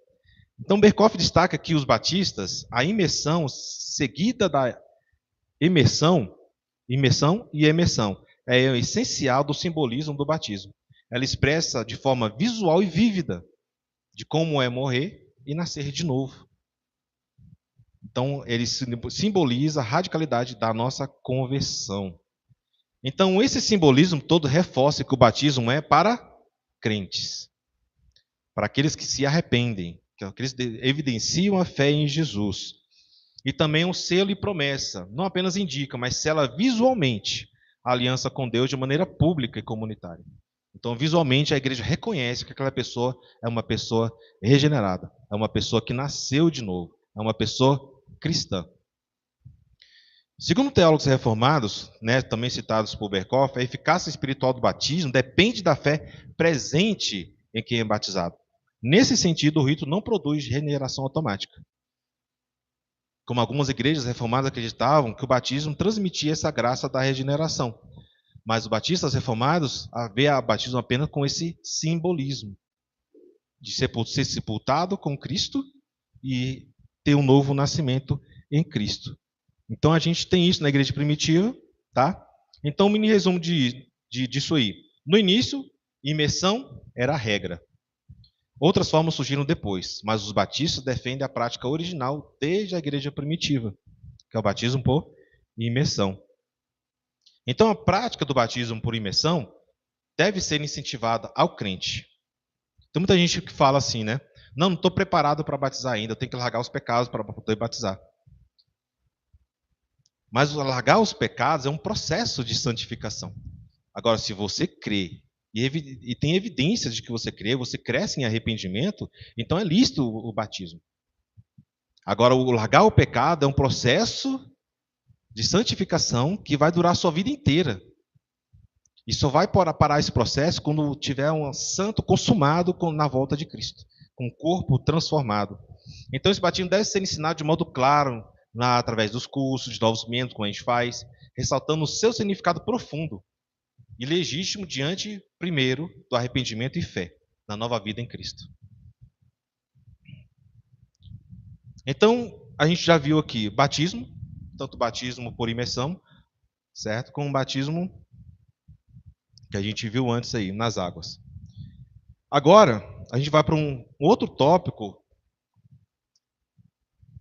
Então, Berkhoff destaca que os batistas, a imersão seguida da imersão e emersão, é o essencial do simbolismo do batismo. Ela expressa de forma visual e vívida de como é morrer e nascer de novo. Então, ele simboliza a radicalidade da nossa conversão. Então, esse simbolismo todo reforça que o batismo é para crentes, para aqueles que se arrependem, que aqueles evidenciam a fé em Jesus. E também um selo e promessa, não apenas indica, mas sela visualmente a aliança com Deus de maneira pública e comunitária. Então, visualmente, a igreja reconhece que aquela pessoa é uma pessoa regenerada, é uma pessoa que nasceu de novo, é uma pessoa cristã. Segundo teólogos reformados, também citados por Berkhoff, a eficácia espiritual do batismo depende da fé presente em quem é batizado. Nesse sentido, o rito não produz regeneração automática. Como algumas igrejas reformadas acreditavam que o batismo transmitia essa graça da regeneração. Mas os batistas reformados vê o batismo apenas com esse simbolismo de ser sepultado com Cristo e ter um novo nascimento em Cristo. Então a gente tem isso na igreja primitiva, tá? Então, um mini resumo disso aí. No início, imersão era a regra. Outras formas surgiram depois, mas os batistas defendem a prática original desde a igreja primitiva, que é o batismo por imersão. Então, a prática do batismo por imersão deve ser incentivada ao crente. Tem muita gente que fala assim, né? Não estou preparado para batizar ainda, eu tenho que largar os pecados para poder batizar. Mas largar os pecados é um processo de santificação. Agora, se você crê e tem evidências de que você crê, você cresce em arrependimento, então é lícito o batismo. Agora, o largar o pecado é um processo de santificação que vai durar a sua vida inteira. E só vai parar esse processo quando tiver um santo consumado na volta de Cristo, com o corpo transformado. Então, esse batismo deve ser ensinado de modo claro, através dos cursos, de novos membros, como a gente faz, ressaltando o seu significado profundo e legítimo diante, primeiro, do arrependimento e fé, na nova vida em Cristo. Então, a gente já viu aqui batismo, tanto batismo por imersão, certo? Como batismo que a gente viu antes aí, nas águas. Agora, a gente vai para um outro tópico,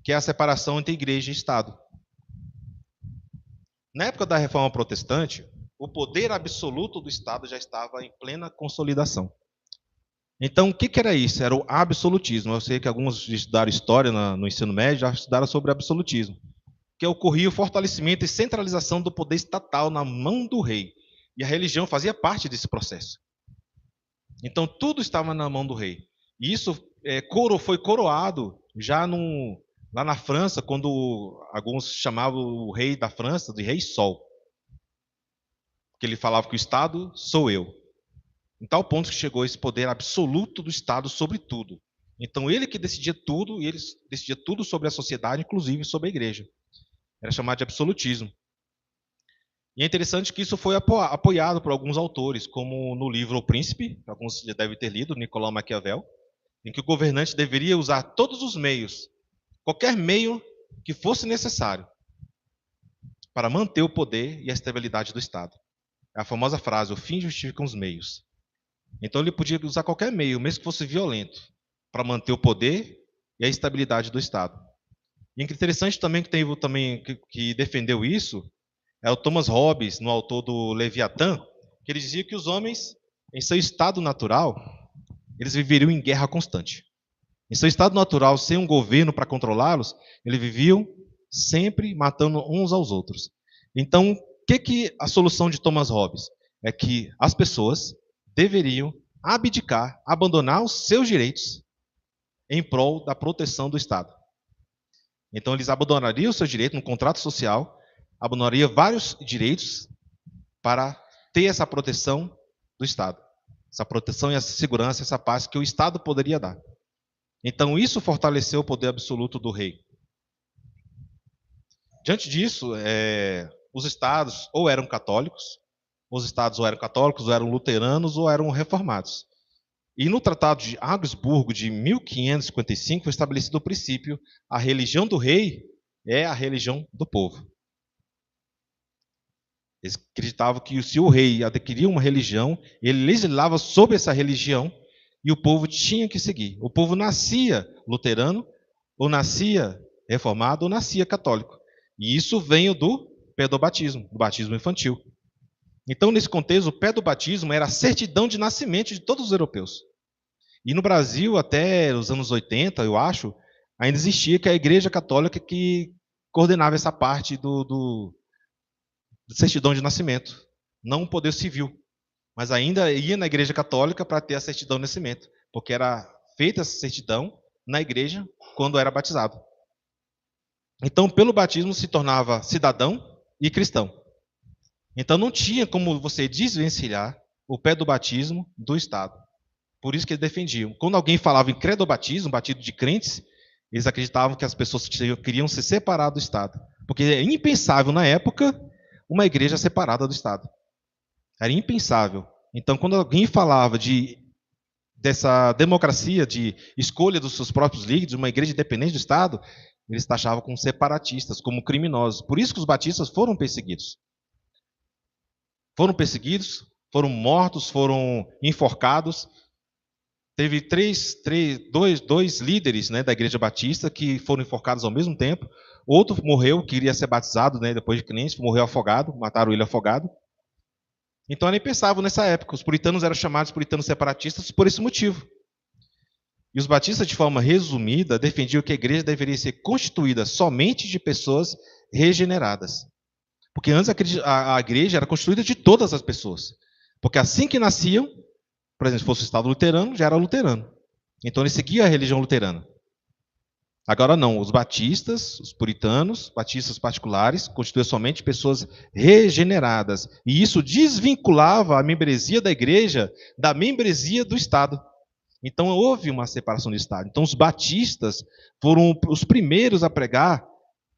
que é a separação entre igreja e Estado. Na época da Reforma Protestante, o poder absoluto do Estado já estava em plena consolidação. Então, o que era isso? Era o absolutismo. Eu sei que alguns estudaram história no ensino médio, já estudaram sobre absolutismo, que ocorria o fortalecimento e centralização do poder estatal na mão do rei. E a religião fazia parte desse processo. Então, tudo estava na mão do rei. E isso foi coroado já lá na França, quando alguns chamavam o rei da França de Rei Sol. Porque ele falava que o Estado sou eu. Em tal ponto que chegou esse poder absoluto do Estado sobre tudo. Então ele que decidia tudo, e ele decidia tudo sobre a sociedade, inclusive sobre a igreja. Era chamado de absolutismo. E é interessante que isso foi apoiado por alguns autores, como no livro O Príncipe, que alguns já devem ter lido, Nicolau Maquiavel, em que o governante deveria usar todos os meios, qualquer meio que fosse necessário, para manter o poder e a estabilidade do Estado. É a famosa frase, o fim justifica os meios. Então ele podia usar qualquer meio, mesmo que fosse violento, para manter o poder e a estabilidade do Estado. E é interessante também que defendeu isso é o Thomas Hobbes, no autor do Leviatã, que ele dizia que os homens, em seu estado natural, eles viveriam em guerra constante. Em seu estado natural, sem um governo para controlá-los, eles viviam sempre matando uns aos outros. Então, o que a solução de Thomas Hobbes? É que as pessoas deveriam abdicar, abandonar os seus direitos em prol da proteção do Estado. Então, eles abandonariam o seu direito no contrato social, abandonariam vários direitos para ter essa proteção do Estado. Essa proteção e essa segurança, essa paz que o Estado poderia dar. Então, isso fortaleceu o poder absoluto do rei. Diante disso, os estados ou eram católicos, ou eram luteranos, ou eram reformados. E no Tratado de Augsburgo, de 1555, foi estabelecido o princípio: a religião do rei é a religião do povo. Eles acreditavam que se o rei adquiria uma religião, ele legislava sobre essa religião e o povo tinha que seguir. O povo nascia luterano, ou nascia reformado, ou nascia católico. E isso veio do pedobatismo, do batismo infantil. Então, nesse contexto, o pedobatismo era a certidão de nascimento de todos os europeus. E no Brasil, até os anos 80, eu acho, ainda existia que a Igreja Católica que coordenava essa parte do certidão de nascimento, não o poder civil, mas ainda ia na Igreja Católica para ter a certidão de nascimento, porque era feita essa certidão na igreja quando era batizado. Então, pelo batismo se tornava cidadão e cristão. Então, não tinha como você desvencilhar o pé do batismo do Estado. Por isso que eles defendiam. Quando alguém falava em credobatismo, batido de crentes, eles acreditavam que as pessoas queriam se separar do Estado. Porque é impensável, na época, uma igreja separada do Estado. Era impensável. Então, quando alguém falava dessa democracia, de escolha dos seus próprios líderes, uma igreja independente do Estado, eles taxavam como separatistas, como criminosos. Por isso que os batistas foram perseguidos. Foram perseguidos, foram mortos, foram enforcados. Teve dois líderes, né, da igreja batista que foram enforcados ao mesmo tempo. Outro morreu, queria ser batizado, né, depois de crente, morreu afogado, mataram ele afogado. Então, nem pensavam nessa época. Os puritanos eram chamados puritanos separatistas por esse motivo. E os batistas, de forma resumida, defendiam que a igreja deveria ser constituída somente de pessoas regeneradas. Porque antes a igreja era constituída de todas as pessoas. Porque assim que nasciam, por exemplo, se fosse o Estado luterano, já era luterano. Então ele seguia a religião luterana. Agora não, os batistas, os puritanos, batistas particulares, constituíam somente pessoas regeneradas. E isso desvinculava a membresia da igreja da membresia do Estado. Então houve uma separação do Estado. Então os batistas foram os primeiros a pregar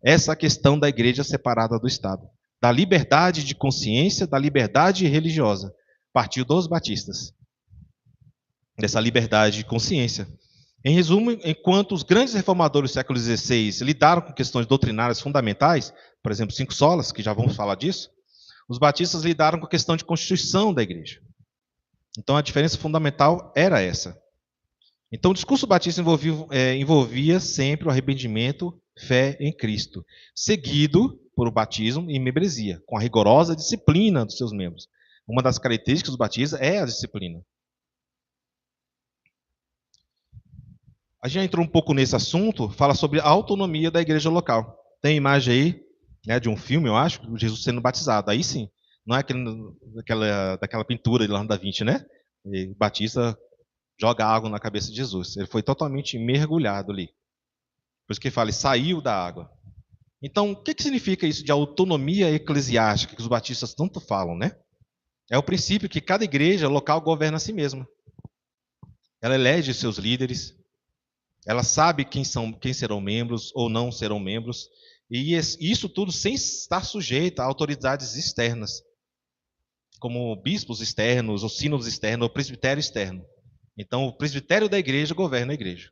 essa questão da igreja separada do Estado. Da liberdade de consciência, da liberdade religiosa. Partiu dos batistas. Dessa liberdade de consciência. Em resumo, enquanto os grandes reformadores do século XVI lidaram com questões doutrinárias fundamentais, por exemplo, 5 solas, que já vamos falar disso, os batistas lidaram com a questão de constituição da igreja. Então a diferença fundamental era essa. Então o discurso batista envolvia sempre o arrependimento, fé em Cristo, seguido por o batismo e membresia, com a rigorosa disciplina dos seus membros. Uma das características dos batistas é a disciplina. A gente já entrou um pouco nesse assunto, fala sobre a autonomia da igreja local. Tem imagem aí, né, de um filme, eu acho, de Jesus sendo batizado. Aí sim, não é daquela pintura de Leonardo da Vinci, né? E o Batista joga água na cabeça de Jesus. Ele foi totalmente mergulhado ali. Por isso que ele fala, ele saiu da água. Então, o que significa isso de autonomia eclesiástica, que os batistas tanto falam, né? É o princípio que cada igreja local governa a si mesma. Ela elege seus líderes, ela sabe quem serão membros ou não serão membros, e isso tudo sem estar sujeito a autoridades externas, como bispos externos, ou sínodos externos, ou presbitério externo. Então, o presbitério da igreja governa a igreja.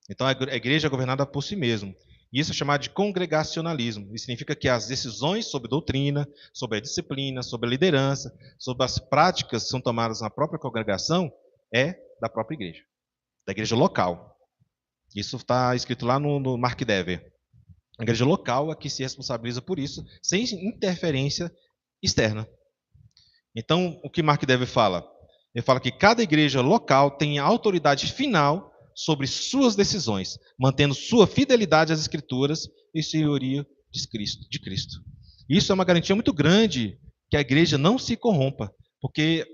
Então, a igreja é governada por si mesma. E isso é chamado de congregacionalismo. Isso significa que as decisões sobre doutrina, sobre a disciplina, sobre a liderança, sobre as práticas que são tomadas na própria congregação, é da própria igreja, da igreja local. Isso está escrito lá no Mark Dever. A igreja local é que se responsabiliza por isso, sem interferência externa. Então, o que Mark Dever fala? Ele fala que cada igreja local tem a autoridade final sobre suas decisões, mantendo sua fidelidade às Escrituras e senhoria de Cristo. Isso é uma garantia muito grande que a igreja não se corrompa, porque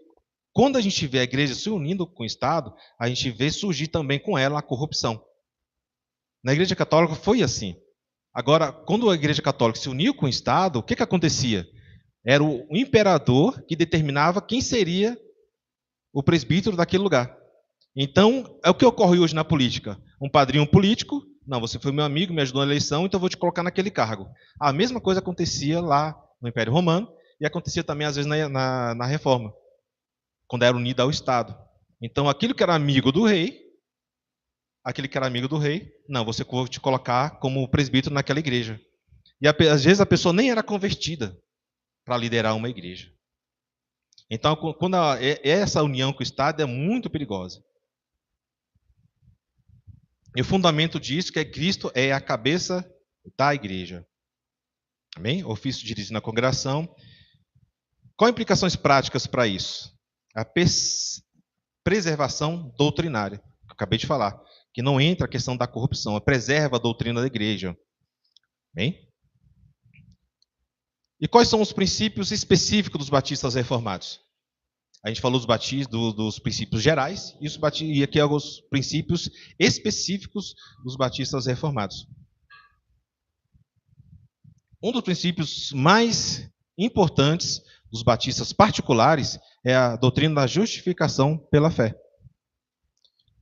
quando a gente vê a igreja se unindo com o Estado, a gente vê surgir também com ela a corrupção. Na Igreja Católica foi assim. Agora, quando a Igreja Católica se uniu com o Estado, o que acontecia? Era o imperador que determinava quem seria o presbítero daquele lugar. Então, é o que ocorre hoje na política. Um padrinho político, não, você foi meu amigo, me ajudou na eleição, então eu vou te colocar naquele cargo. A mesma coisa acontecia lá no Império Romano e acontecia também, às vezes, na Reforma, quando era unida ao Estado. Então, aquele que era amigo do rei, não, você vou te colocar como presbítero naquela igreja. E às vezes a pessoa nem era convertida para liderar uma igreja. Então, quando essa união com o Estado é muito perigosa. E o fundamento disso é que Cristo é a cabeça da igreja. Amém? Ofício dirigido na congregação. Quais implicações práticas para isso? A preservação doutrinária, que eu acabei de falar, que não entra a questão da corrupção, preserva a doutrina da igreja. Amém? E quais são os princípios específicos dos batistas reformados? A gente falou dos princípios gerais e aqui alguns princípios específicos dos batistas reformados. Um dos princípios mais importantes dos batistas particulares é a doutrina da justificação pela fé.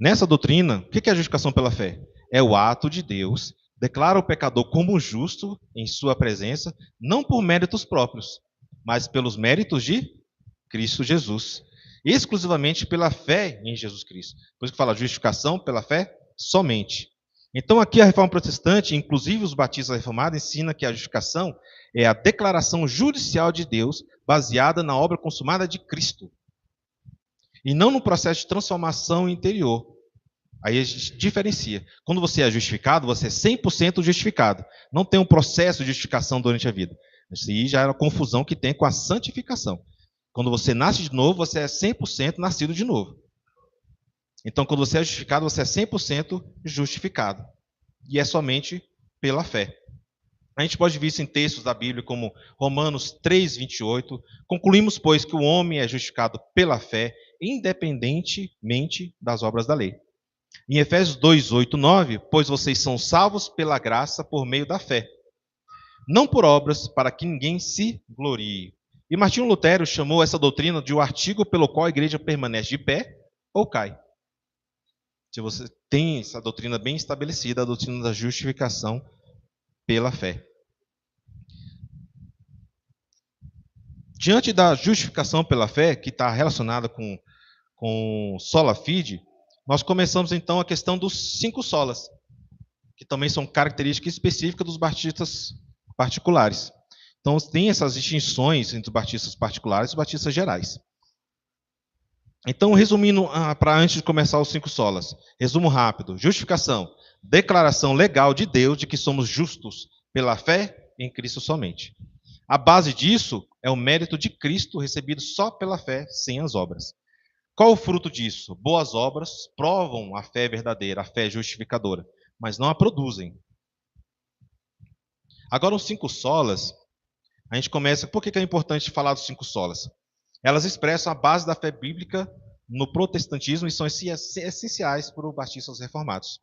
Nessa doutrina, o que é a justificação pela fé? É o ato de Deus declara o pecador como justo em sua presença, não por méritos próprios, mas pelos méritos de Cristo Jesus, exclusivamente pela fé em Jesus Cristo. Por isso que fala justificação pela fé somente. Então aqui a reforma protestante, inclusive os batistas reformados, ensina que a justificação é a declaração judicial de Deus baseada na obra consumada de Cristo. E não no processo de transformação interior. Aí a gente diferencia. Quando você é justificado, você é 100% justificado. Não tem um processo de justificação durante a vida. Isso aí já é a confusão que tem com a santificação. Quando você nasce de novo, você é 100% nascido de novo. Então, quando você é justificado, você é 100% justificado. E é somente pela fé. A gente pode ver isso em textos da Bíblia, como Romanos 3, 28. Concluímos, pois, que o homem é justificado pela fé, independentemente das obras da lei. Em Efésios 2, 8, 9, pois vocês são salvos pela graça por meio da fé, não por obras, para que ninguém se glorie. E Martinho Lutero chamou essa doutrina de o artigo pelo qual a igreja permanece de pé ou cai. Se você tem essa doutrina bem estabelecida, a doutrina da justificação pela fé. Diante da justificação pela fé, que está relacionada com sola fide, nós começamos então a questão dos 5 solas, que também são características específicas dos batistas particulares. Então, tem essas distinções entre os batistas particulares e os batistas gerais. Então, resumindo, para antes de começar os 5 solas, resumo rápido: justificação, declaração legal de Deus de que somos justos pela fé em Cristo somente. A base disso é o mérito de Cristo recebido só pela fé, sem as obras. Qual o fruto disso? Boas obras provam a fé verdadeira, a fé justificadora, mas não a produzem. Agora, os 5 solas, a gente começa... Por que é importante falar dos 5 solas? Elas expressam a base da fé bíblica no protestantismo e são essenciais para os batistas reformados.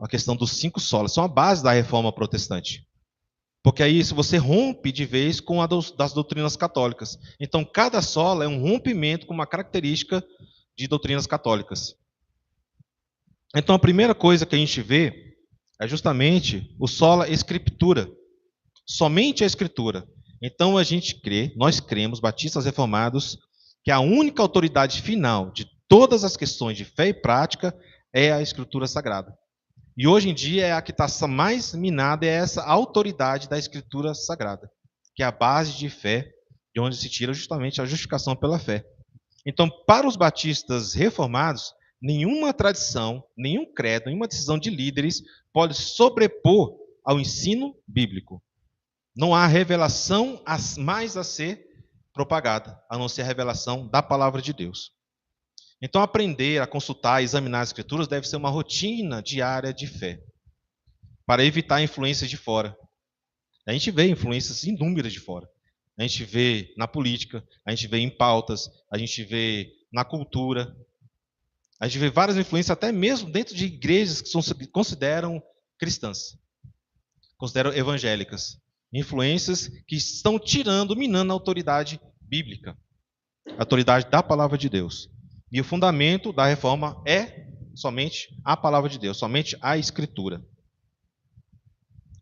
A questão dos 5 solas são a base da reforma protestante. Porque aí se você rompe de vez com a das doutrinas católicas. Então, cada sola é um rompimento com uma característica de doutrinas católicas. Então, a primeira coisa que a gente vê é justamente o sola escritura. Somente a escritura. Então, nós cremos, batistas reformados, que a única autoridade final de todas as questões de fé e prática é a escritura sagrada. E hoje em dia é a que está mais minada, é essa autoridade da Escritura Sagrada, que é a base de fé, de onde se tira justamente a justificação pela fé. Então, para os batistas reformados, nenhuma tradição, nenhum credo, nenhuma decisão de líderes pode sobrepor ao ensino bíblico. Não há revelação mais a ser propagada, a não ser a revelação da palavra de Deus. Então, aprender a consultar e examinar as Escrituras deve ser uma rotina diária de fé, para evitar influências de fora. A gente vê influências inúmeras de fora. A gente vê na política, a gente vê em pautas, a gente vê na cultura, a gente vê várias influências até mesmo dentro de igrejas que se consideram cristãs, consideram evangélicas. Influências que estão tirando, minando a autoridade bíblica, a autoridade da palavra de Deus. E o fundamento da reforma é somente a palavra de Deus, somente a Escritura.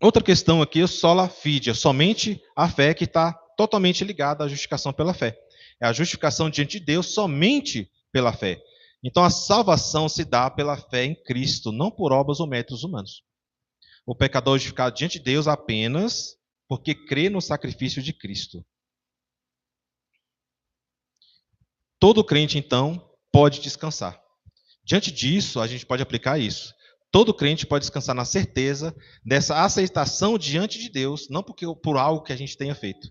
Outra questão aqui é sola fide, é somente a fé que está totalmente ligada à justificação pela fé. É a justificação diante de Deus somente pela fé. Então a salvação se dá pela fé em Cristo, não por obras ou métodos humanos. O pecador é justificado diante de Deus apenas porque crê no sacrifício de Cristo. Todo crente, então, pode descansar. Diante disso, a gente pode aplicar isso. Todo crente pode descansar na certeza dessa aceitação diante de Deus, não por algo que a gente tenha feito,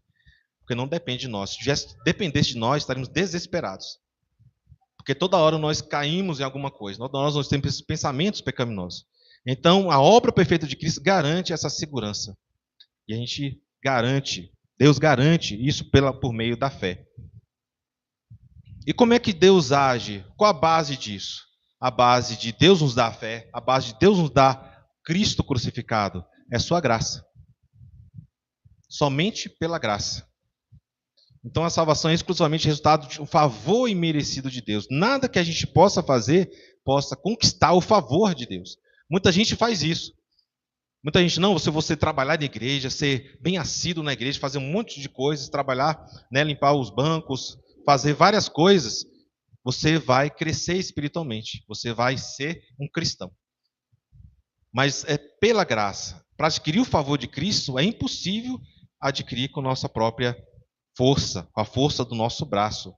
porque não depende de nós. Se dependesse de nós, estaríamos desesperados. Porque toda hora nós caímos em alguma coisa, toda hora nós temos pensamentos pecaminosos. Então, a obra perfeita de Cristo garante essa segurança. E a gente garante, Deus garante isso por meio da fé. E como é que Deus age? Qual a base disso? A base de Deus nos dar a fé, a base de Deus nos dar Cristo crucificado, é sua graça. Somente pela graça. Então a salvação é exclusivamente resultado de um favor imerecido de Deus. Nada que a gente possa fazer possa conquistar o favor de Deus. Muita gente faz isso. Muita gente, não, se você trabalhar na igreja, ser bem assíduo na igreja, fazer um monte de coisas, trabalhar, né, limpar os bancos, fazer várias coisas, você vai crescer espiritualmente, você vai ser um cristão. Mas é pela graça. Para adquirir o favor de Cristo, é impossível adquirir com nossa própria força, com a força do nosso braço.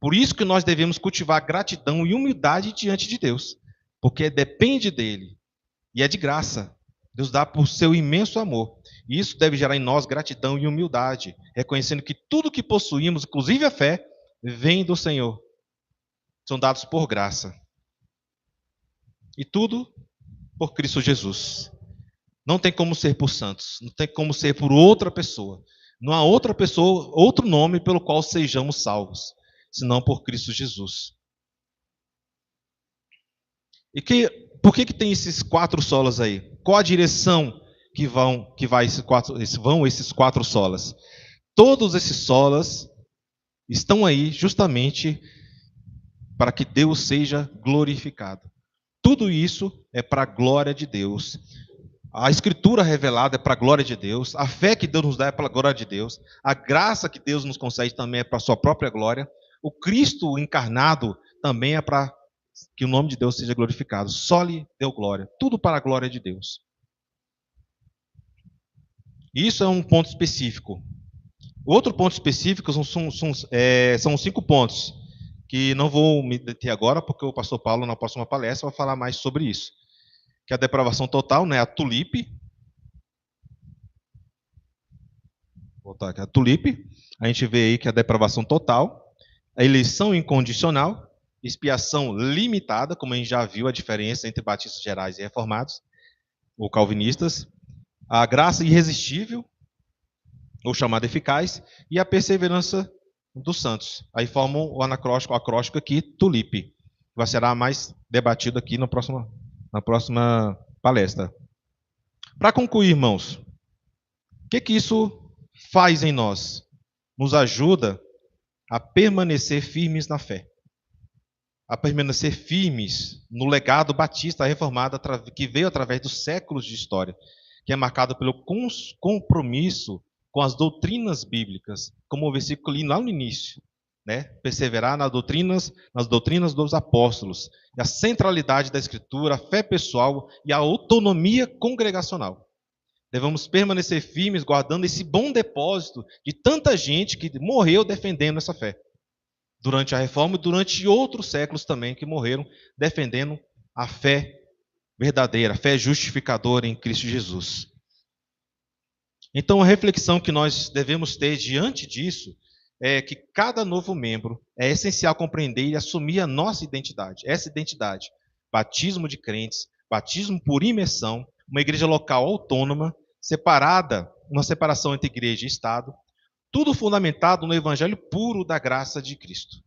Por isso que nós devemos cultivar gratidão e humildade diante de Deus, porque depende dele e é de graça. Deus dá por seu imenso amor. E isso deve gerar em nós gratidão e humildade, reconhecendo que tudo que possuímos, inclusive a fé, vem do Senhor. São dados por graça. E tudo por Cristo Jesus. Não tem como ser por santos, não tem como ser por outra pessoa. Não há outra pessoa, outro nome pelo qual sejamos salvos, senão por Cristo Jesus. E por que tem esses 4 solas aí? Qual a direção que vão esses 4 solas? Todos esses solas estão aí justamente para que Deus seja glorificado. Tudo isso é para a glória de Deus. A Escritura revelada é para a glória de Deus. A fé que Deus nos dá é para a glória de Deus. A graça que Deus nos concede também é para a sua própria glória. O Cristo encarnado também é para que o nome de Deus seja glorificado. Só lhe deu glória. Tudo para a glória de Deus. Isso é um ponto específico. Outro ponto específico são 5 pontos, que não vou me deter agora, porque o pastor Paulo, na próxima palestra, vai falar mais sobre isso. Que é a depravação total, né? A tulipe. Vou botar aqui a tulipe. A gente vê aí que é a depravação total. A eleição incondicional. Expiação limitada, como a gente já viu a diferença entre batistas gerais e reformados, ou calvinistas. A graça irresistível, ou chamada eficaz, e a perseverança dos santos. Aí formam o acróstico aqui, tulipe. Vai ser mais debatido aqui na próxima palestra. Para concluir, irmãos, o que isso faz em nós? Nos ajuda a permanecer firmes na fé. A permanecer firmes no legado batista reformado que veio através dos séculos de história, que é marcado pelo compromisso com as doutrinas bíblicas, como o versículo lá no início, né? Perseverar nas doutrinas dos apóstolos, e a centralidade da Escritura, a fé pessoal e a autonomia congregacional. Devemos permanecer firmes, guardando esse bom depósito de tanta gente que morreu defendendo essa fé. Durante a Reforma e durante outros séculos também, que morreram defendendo a fé verdadeira, a fé justificadora em Cristo Jesus. Então, a reflexão que nós devemos ter diante disso é que cada novo membro é essencial compreender e assumir a nossa identidade, essa identidade. Batismo de crentes, batismo por imersão, uma igreja local autônoma, separada, uma separação entre igreja e Estado, tudo fundamentado no evangelho puro da graça de Cristo.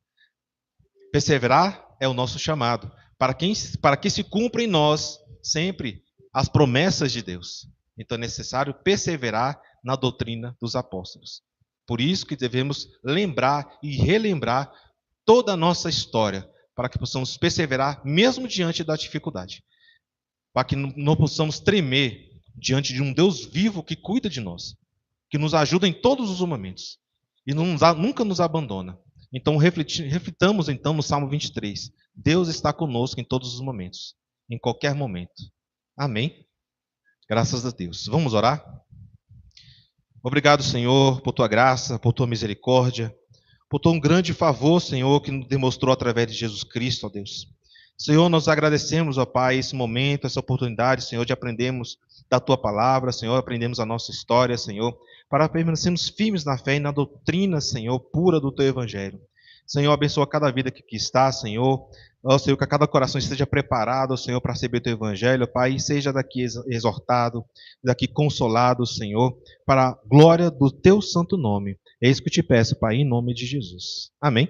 Perseverar é o nosso chamado, para que se cumpra em nós sempre as promessas de Deus. Então é necessário perseverar na doutrina dos apóstolos. Por isso que devemos lembrar e relembrar toda a nossa história, para que possamos perseverar mesmo diante da dificuldade. Para que não possamos tremer diante de um Deus vivo que cuida de nós, que nos ajuda em todos os momentos e nunca nos abandona. Então reflitamos então no Salmo 23. Deus está conosco em todos os momentos, em qualquer momento. Amém? Graças a Deus. Vamos orar? Obrigado, Senhor, por tua graça, por tua misericórdia, por teu grande favor, Senhor, que nos demonstrou através de Jesus Cristo, ó Deus. Senhor, nós agradecemos, ó Pai, esse momento, essa oportunidade, Senhor, de aprendermos da tua palavra, Senhor, aprendemos a nossa história, Senhor, para permanecermos firmes na fé e na doutrina, Senhor, pura do teu evangelho. Senhor, abençoa cada vida que aqui está, Senhor. Ó Senhor, que a cada coração esteja preparado, Senhor, para receber o teu evangelho, Pai, e seja daqui exortado, daqui consolado, Senhor, para a glória do teu santo nome. É isso que eu te peço, Pai, em nome de Jesus. Amém.